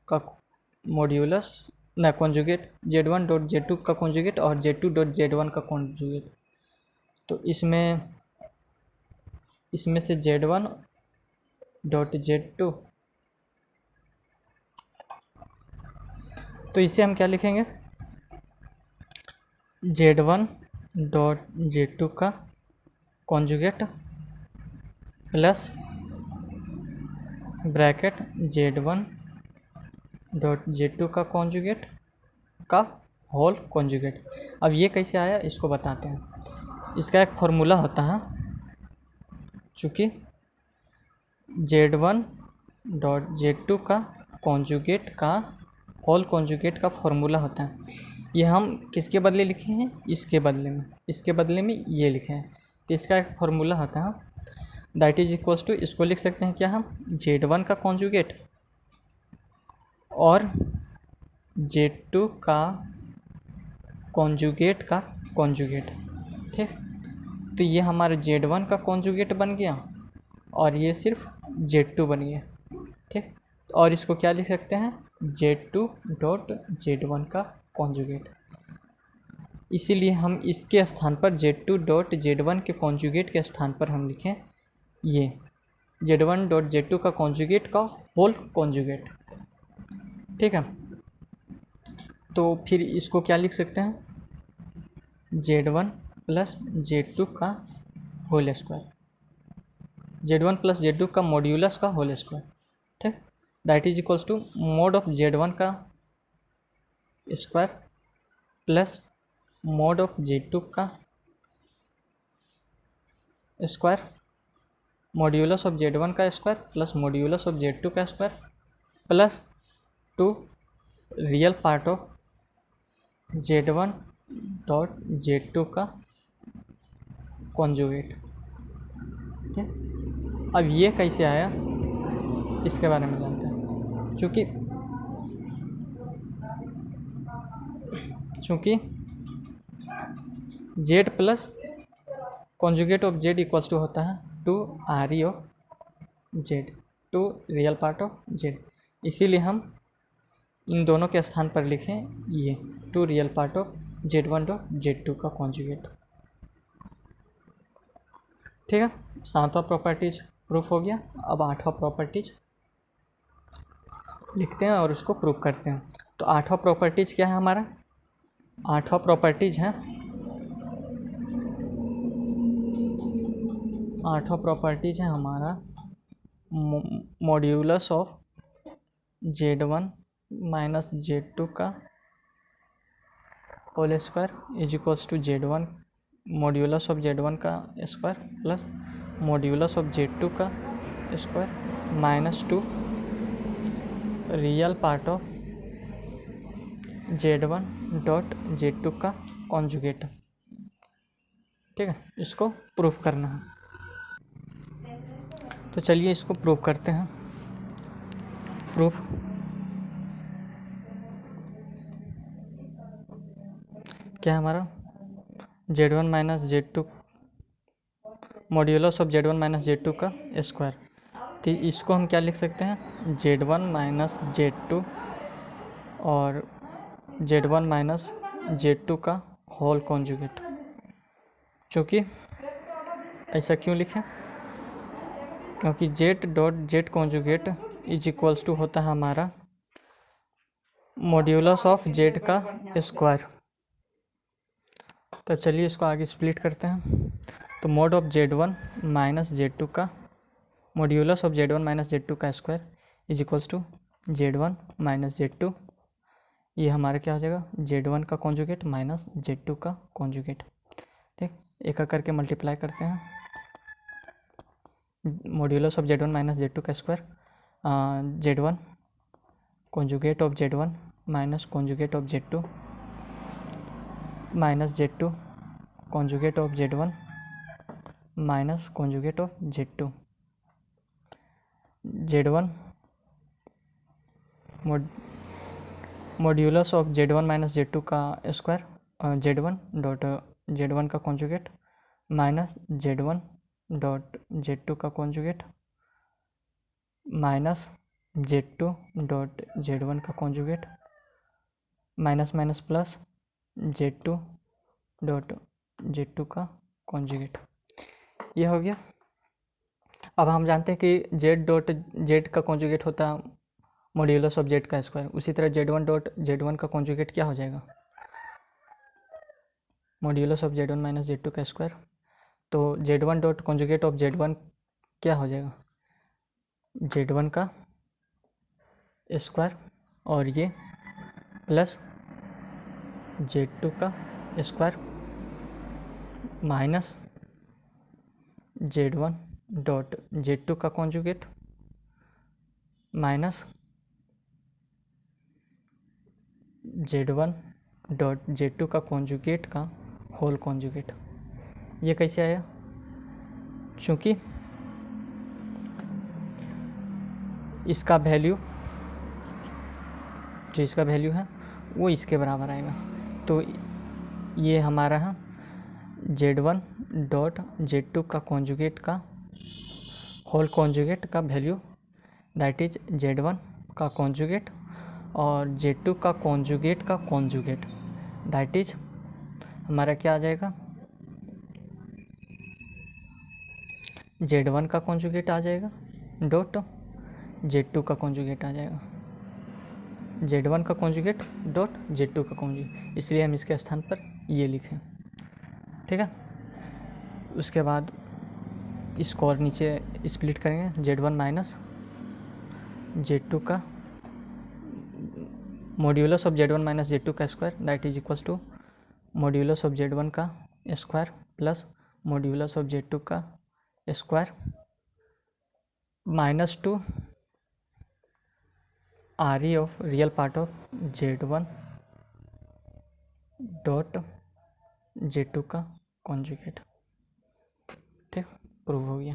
का मॉड्यूलस ना कॉन्जुगेट, Z1 डॉट Z2 का कॉन्जुगेट और Z2 डॉट Z1 का कॉन्जुगेट। तो इसमें से Z1 डॉट Z2, तो इसे हम क्या लिखेंगे, Z1 डॉट Z2 का conjugate plus bracket Z1 dot Z2 का कॉन्जुगेट का होल कॉन्जुगेट। अब ये कैसे आया इसको बताते हैं। इसका एक फॉर्मूला होता है, चूँकि Z1 डॉट Z2 का कॉन्जुगेट का होल कॉन्जुगेट का फॉर्मूला होता है। ये हम किसके बदले लिखे हैं, इसके बदले में ये लिखे हैं। तो इसका एक फॉर्मूला होता है दैट इज इक्वल्स टू, इसको लिख सकते हैं क्या हम, Z1 का कॉन्जुगेट और Z2 का कॉन्जुगेट का कॉन्जुगेट। ठीक, तो ये हमारा Z1 का कॉन्जुगेट बन गया और ये सिर्फ Z2 बन गया। ठीक, और इसको क्या लिख सकते हैं, Z2 डॉट Z1 का कॉन्जुगेट। इसीलिए हम इसके स्थान पर Z2 डॉट Z1 के कॉन्जुगेट के स्थान पर हम लिखें ये Z1 डॉट Z2 का कॉन्जुगेट का होल कॉन्जुगेट। ठीक है, तो फिर इसको क्या लिख सकते हैं, Z1 प्लस Z2 का whole square, Z1 plus Z2 का मॉड्यूलस का होल स्क्वायर। ठीक, that is equals to mod of Z1 का square plus mode of Z2 का स्क्वायर, मॉड्यूलस ऑफ Z1 का square plus modulus of Z2 का square plus 2 real part of Z1 dot Z2 का conjugate. ठीक, अब ये कैसे आया इसके बारे में जानते हैं। चूँकि Z plus conjugate of Z equals to होता है 2 RE of Z, 2 real part of Z। इसीलिए हम इन दोनों के स्थान पर लिखें ये 2 real part of Z1 dot Z2 का कॉन्जुगेट। ठीक है, 7वां प्रॉपर्टीज प्रूफ हो गया। अब 8वां प्रॉपर्टीज लिखते हैं और उसको प्रूफ करते हैं। तो 8वां प्रॉपर्टीज क्या है हमारा, 8वां प्रॉपर्टीज है, 8वां प्रॉपर्टीज है हमारा modulus of Z1 minus Z2 का whole square is equals to Z1 modulus of Z1 का square plus modulus of Z2 का square minus 2 real part of Z1 dot Z2 का कॉन्जुगेट। ठीक है, इसको प्रूफ करना है। तो चलिए इसको प्रूफ करते हैं। प्रूफ क्या है हमारा, Z1 minus Z2 modulus of Z1 minus Z2 का स्क्वायर। तो इसको हम क्या लिख सकते हैं, Z1 माइनस Z2 और Z1 माइनस Z2 का होल कॉन्जुगेट। चूँकि ऐसा क्यों लिखें, क्योंकि Z dot Z conjugate is equals to होता है हमारा मॉड्यूलस ऑफ जेड का स्क्वायर। तो चलिए इसको आगे स्प्लिट करते हैं। तो mod of Z1 minus Z2 का modulus of Z1 minus Z2 का square is equals to Z1 minus Z2। ये हमारा क्या हो जाएगा, Z1 का कॉन्जुगेट माइनस Z2 का कॉन्जुगेट। ठीक, एक एक करके मल्टीप्लाई करते हैं। Modulus of Z1 minus Z2 का square, Z1 conjugate of Z1 minus conjugate of Z2 minus Z2 conjugate of Z1 minus conjugate of Z2। Z1 modulus of Z1 minus Z2 का square, Z1 dot Z1 का conjugate minus Z1 dot Z2 का conjugate minus Z2 dot Z1 का conjugate minus minus plus Z2 dot Z2 का conjugate. ये हो गया। अब हम जानते हैं कि Z डॉट Z का कॉन्जुगेट होता है मॉड्यूलस ऑफ Z का स्क्वायर। उसी तरह Z1 डॉट Z1 का कॉन्जुगेट क्या हो जाएगा, modulus of Z1 minus Z2 का स्क्वायर। तो Z1 dot conjugate of Z1 क्या हो जाएगा, Z1 का स्क्वायर और ये प्लस Z2 का square minus Z1 dot Z2 का conjugate minus Z1 dot Z2 का कॉन्जुगेट का होल कॉन्जुगेट। ये कैसे आया, क्योंकि इसका वैल्यू, जो इसका वैल्यू है वो इसके बराबर आएगा। तो ये हमारा है Z1 डॉट Z2 का कॉन्जुगेट का होल कॉन्जुगेट का वैल्यू, दैट इज Z1 का कॉन्जुगेट और Z2 का कॉन्जुगेट का कॉन्जुगेट, दैट इज हमारा क्या आ जाएगा, Z1 का कॉन्जुगेट आ जाएगा डॉट Z2 का कॉन्जुगेट आ जाएगा, Z1 का कॉन्जुगेट डॉट Z2 का कॉन्जुगेट, इसलिए हम इसके स्थान पर ये लिखें। ठीक है, उसके बाद इसको और नीचे स्प्लिट करेंगे, Z1 माइनस Z2 का modulus of Z1 minus Z2 का square, that is equals to modulus of Z1 का square plus modulus of Z2 का square minus two RE of real part of Z1 dot Z2 का conjugate. ठीक, prove हो गया।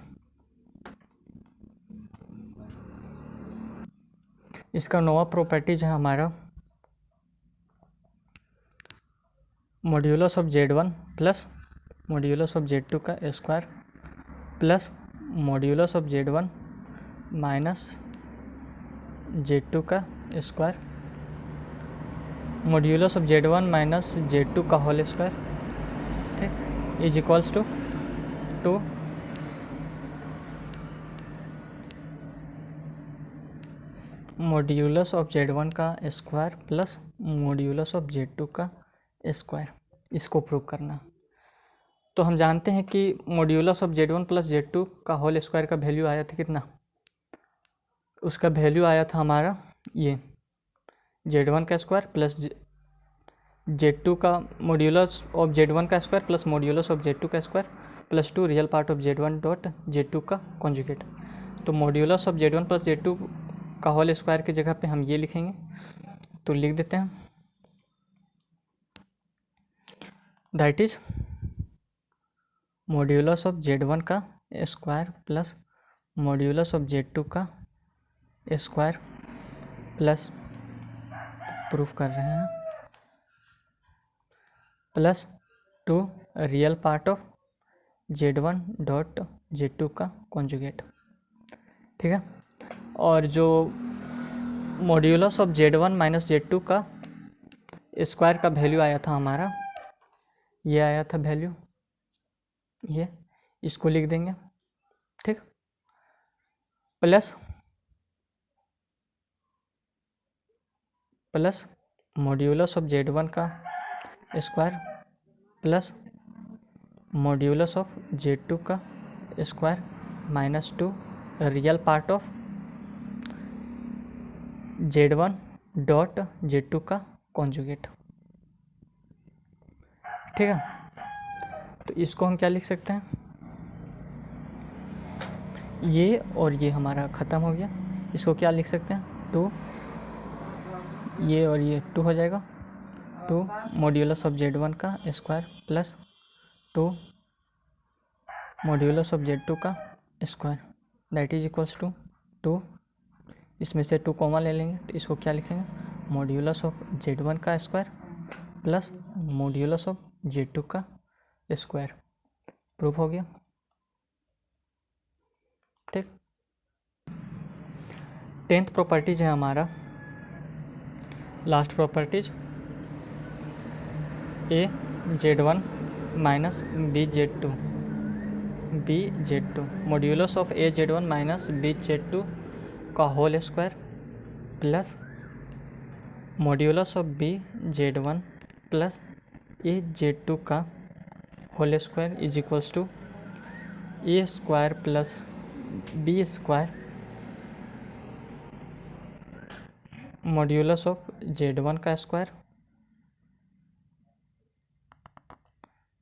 इसका नोवा properties है हमारा modulus of Z1 plus modulus of Z2 का square plus modulus of Z1 minus Z2 का square modulus of Z1 minus Z2 का होल स्क्वायर, ठीक, is equals to modulus of Z1 का square plus modulus of Z2 का square. इसको prove करना। तो हम जानते हैं कि modulus of Z1 plus Z2 का होल स्क्वायर का वैल्यू आया था कितना, उसका वैल्यू आया था हमारा ये Z1 का स्क्वायर प्लस Z2 का मॉड्यूलस ऑफ Z1 का square plus modulus of Z2 का square plus two real part of Z1 dot Z2 का कॉन्जुगेट। तो modulus of Z1 plus Z2 का होल स्क्वायर की जगह पे हम ये लिखेंगे, तो लिख देते हैं that is modulus of Z1 का square plus modulus of Z2 का स्क्वायर प्लस प्रूफ कर रहे हैं plus two real part of Z1 dot Z2 का कॉन्जुगेट। ठीक है, और जो modulus of Z1 minus Z2 का स्क्वायर का वैल्यू आया था हमारा, ये आया था वैल्यू, ये इसको लिख देंगे। ठीक, प्लस मॉड्यूलस ऑफ Z1 का square plus modulus of Z2 का square minus 2 real part of Z1 dot Z2 का कॉन्जुगेट। ठीक है, तो इसको हम क्या लिख सकते हैं, ये और ये हमारा ख़त्म हो गया, इसको क्या लिख सकते हैं 2, ये और ये 2 हो जाएगा, 2 मॉड्यूलस ऑफ Z1 का square plus 2 modulus of Z2 का square that is equals to 2, इसमें से 2 कॉमन ले लेंगे तो इसको क्या लिखेंगे, मॉड्यूलस ऑफ Z1 का square plus modulus of Z2 का स्क्वायर। प्रूफ हो गया। ठीक, 10th प्रॉपर्टीज है हमारा, last properties a Z1 minus b Z2 modulus of a Z1 minus b Z2 का whole square plus modulus of b Z1 plus a Z2 का whole square is equals to a square plus B square modulus of Z1 का square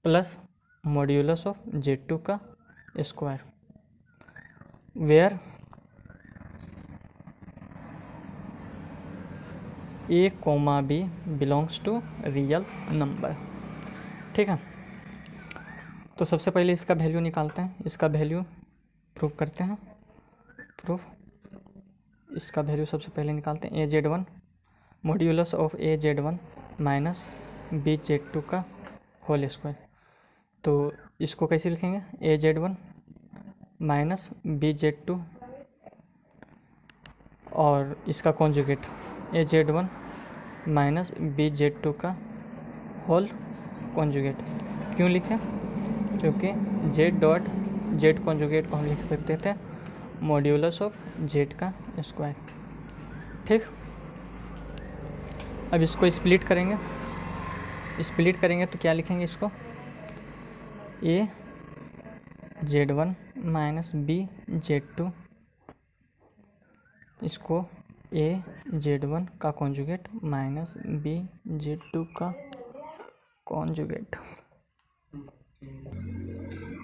plus modulus of Z2 का square, where a comma b belongs to real number. ठीक है, तो सबसे पहले इसका value निकालते हैं, इसका वैल्यू प्रूव करते हैं। प्रूफ, इसका वैल्यू सबसे पहले निकालते हैं, a Z1 modulus of a Z1 minus b Z2 का होल स्क्वायर। तो इसको कैसे लिखेंगे, ए Z1 माइनस बी Z2 और इसका कॉन्जुगेट ए Z1 माइनस बी Z2 का होल कॉन्जुगेट। क्यों लिखें, क्योंकि Z डॉट Z कॉन्जुगेट को हम लिख सकते थे मॉड्यूलस ऑफ Z का स्क्वायर। ठीक, अब इसको स्प्लिट करेंगे तो क्या लिखेंगे, इसको ए Z1 माइनस बी Z2, इसको ए Z1 का कॉन्जुगेट माइनस बी Z2 का कॉन्जुगेट।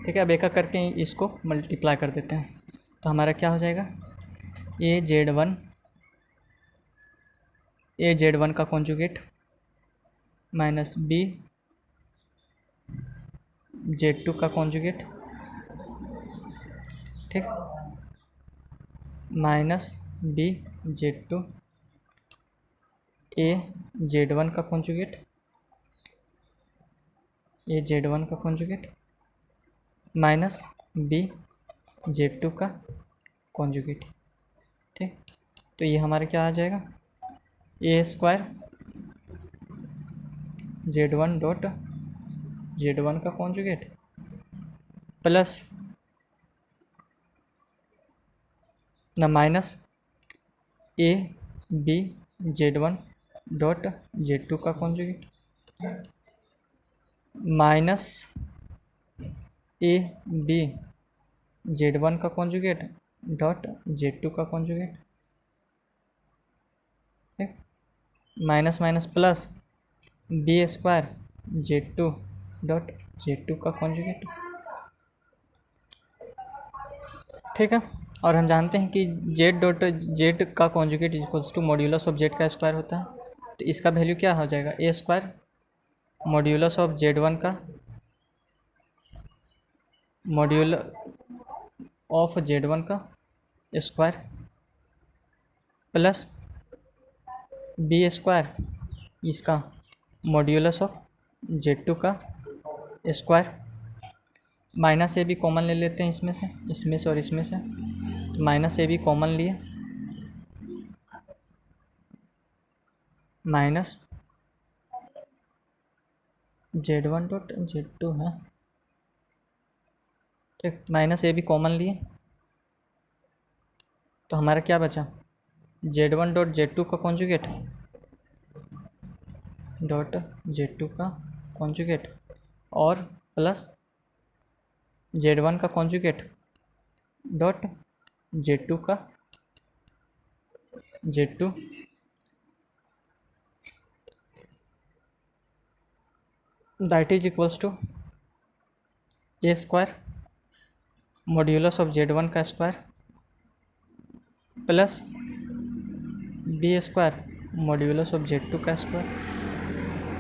ठीक है, अब एक एक करके इसको मल्टीप्लाई कर देते हैं, तो हमारा क्या हो जाएगा, ए Z1 का कॉन्जुगेट माइनस बी Z2 का कॉन्जुगेट, ठीक, माइनस बी Z2 ए Z1 का कॉन्जुगेट माइनस बी Z2 का कॉन्जुगेट। ठीक, तो ये हमारा क्या आ जाएगा, A square Z1 dot Z1 का कॉन्जुगेट प्लस न minus a b Z1 dot Z2 का conjugate minus a b Z1 का कॉन्जुगेट डॉट Z2 का कॉन्जुगेट। ठीक, minus minus plus B square Z2 dot Z2 का कॉन्जुगेट। ठीक है, और हम जानते हैं कि Z डॉट Z का conjugate is equals to modulus of Z का स्क्वायर होता है, तो इसका वैल्यू क्या हो जाएगा, A square modulus of Z1 का मॉड्यूल ऑफ Z1 का स्क्वायर प्लस बी स्क्वायर इसका मॉड्यूलस ऑफ Z2 का स्क्वायर, माइनस ए भी कॉमन ले लेते हैं इसमें से और इसमें से, तो माइनस ए भी कॉमन लिए, माइनस Z1 डॉट Z2 है, ठीक, माइनस ए भी कॉमन लिए, तो हमारा क्या बचा, Z1 डॉट Z2 का कॉन्जुगेट डॉट Z2 का कॉन्जुगेट और प्लस Z1 का कॉन्जुगेट डॉट Z2 का Z2 that is equals to a square modulus of Z1 का square plus B square modulus of Z2 का स्क्वायर।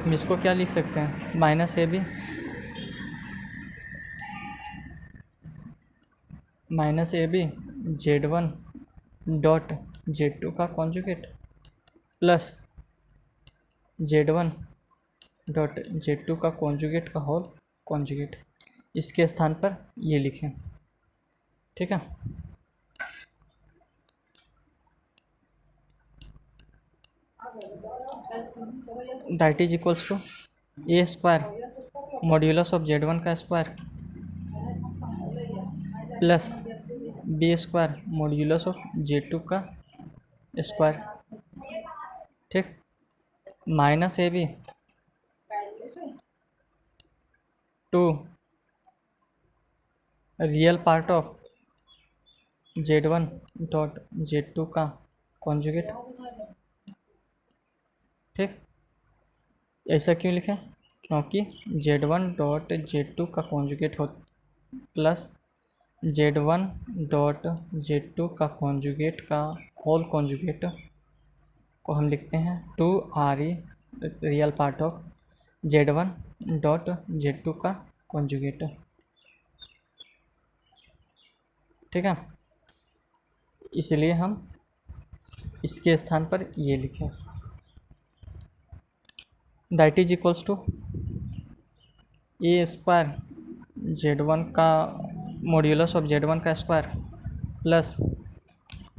हम इसको क्या लिख सकते हैं, minus a b Z1 dot Z2 का conjugate plus Z1 dot Z2 का कॉन्जुगेट का होल कॉन्जुगेट। इसके स्थान पर ये लिखें, ठीक है। That is equals to a square modulus of Z1 का square plus B square modulus of Z2 का स्क्वायर, ठीक, minus a b two real part of Z1 dot Z2 का कॉन्जुगेट, ठीक। ऐसा क्यों लिखें, क्योंकि Z1 डॉट Z2 का कॉन्जुगेट हो प्लस Z1 डॉट Z2 का कॉन्जुगेट का होल कॉन्जुगेट को हम लिखते हैं 2RE real part of Z1 dot Z2 का कॉन्जुगेट, ठीक है। इसलिए हम इसके स्थान पर ये लिखें, that is equals to a square Z1 का मॉड्यूलस ऑफ Z1 का square plus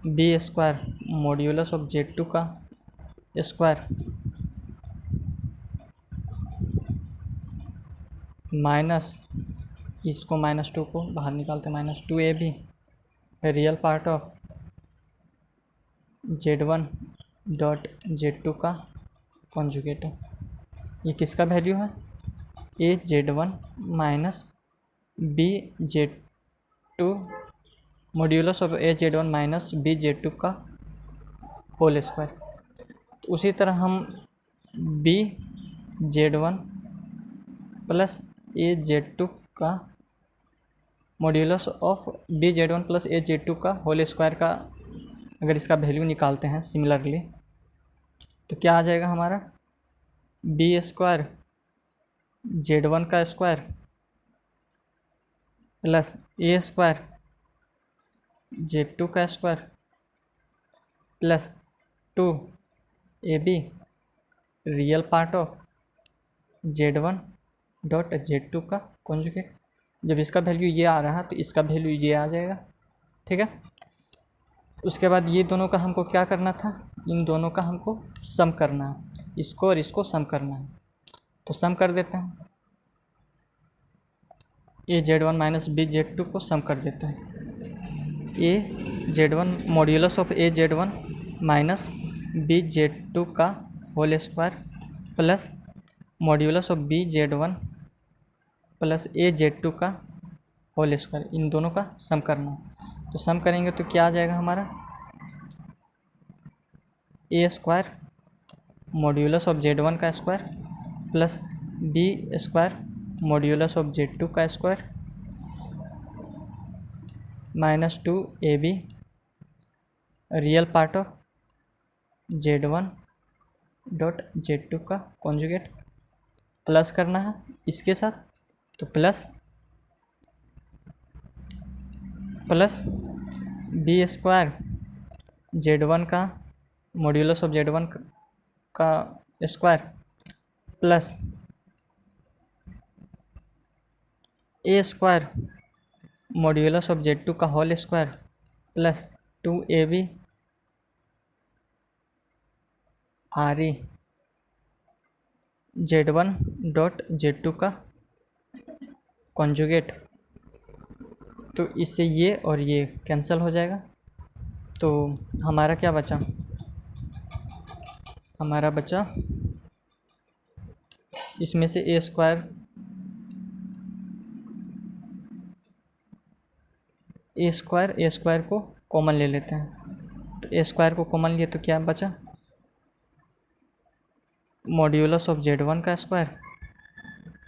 B square modulus of Z2 का स्क्वायर माइनस, इसको -2 को बाहर निकालते -2AB real part of Z1 dot Z2 का कॉन्जुगेट। ये किसका वैल्यू है, a Z1 minus b Z2 modulus of a Z1 minus b Z2 का होल स्क्वायर। तो उसी तरह हम B Z1 plus a Z2 का modulus of b Z1 plus a Z2 का होल स्क्वायर का अगर इसका वैल्यू निकालते हैं सिमिलरली, तो क्या आ जाएगा हमारा, बी स्क्वायर Z1 का square plus a square Z2 का square plus 2AB real part of Z1 dot Z2 का कॉन्जुगेट। जब इसका वैल्यू ये आ रहा है तो इसका वैल्यू ये आ जाएगा, ठीक है। उसके बाद ये दोनों का हमको क्या करना था, इन दोनों का हमको सम करना है, इसको और इसको सम करना है। तो सम कर देते हैं, a Z1 minus b Z2 को सम कर देते हैं। A Z1 modulus of a Z1 minus b Z2 का whole square plus modulus of b Z1 plus a Z2 का होल स्क्वायर, इन दोनों का सम करना। तो सम करेंगे तो क्या आ जाएगा हमारा, ए स्क्वायर मॉड्यूलस ऑफ Z1 का square plus B square modulus of Z2 का square minus 2AB real part of Z1 dot Z2 का कॉन्जुगेट। प्लस करना है इसके साथ, तो प्लस बी स्क्वायर Z1 का मॉड्यूलस ऑफ Z1 का square plus a square modulus of Z2 का whole square plus 2AB RE Z1 dot Z2 का कॉन्जुगेट। तो इससे ये और ये कैंसिल हो जाएगा, तो हमारा क्या बचा, हमारा बचा इसमें से ए स्क्वायर को कॉमन ले लेते हैं। तो ए स्क्वायर को कॉमन लिए तो क्या बचा, मॉड्यूलस ऑफ Z1 का square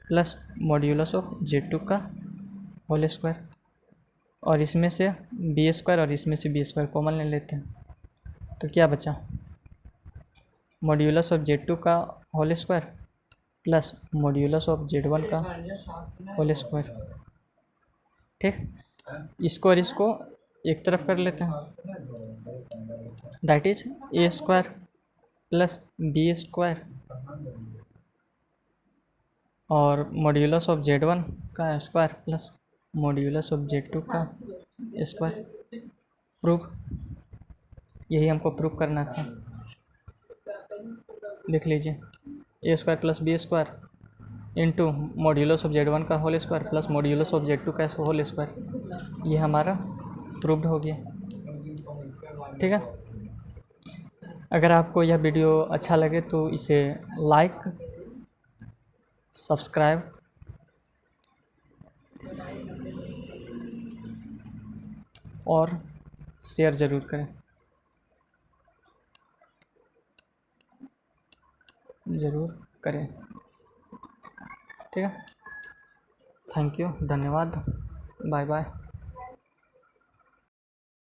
plus modulus of Z2 का होल स्क्वायर, और इसमें से बी स्क्वायर और इसमें से बी स्क्वायर कॉमन ले लेते हैं। तो क्या बचा, मॉड्यूलस ऑफ Z2 का whole square plus modulus of Z1 का होल स्क्वायर। ठीक, इसको और इसको एक तरफ कर लेते हैं, that is a square plus B square और मॉड्यूलस ऑफ Z1 का square plus modulus of Z2 का स्क्वायर। प्रूफ, यही हमको प्रूफ करना था। देख लीजिए, A square plus B square into modulus of Z1 का whole square plus modulus of Z2 का होल स्क्वायर, ये हमारा प्रूव्ड हो गया। ठीक है, अगर आपको यह वीडियो अच्छा लगे तो इसे लाइक, सब्सक्राइब और शेयर ज़रूर करें, ठीक है। थैंक यू, धन्यवाद, बाय बाय।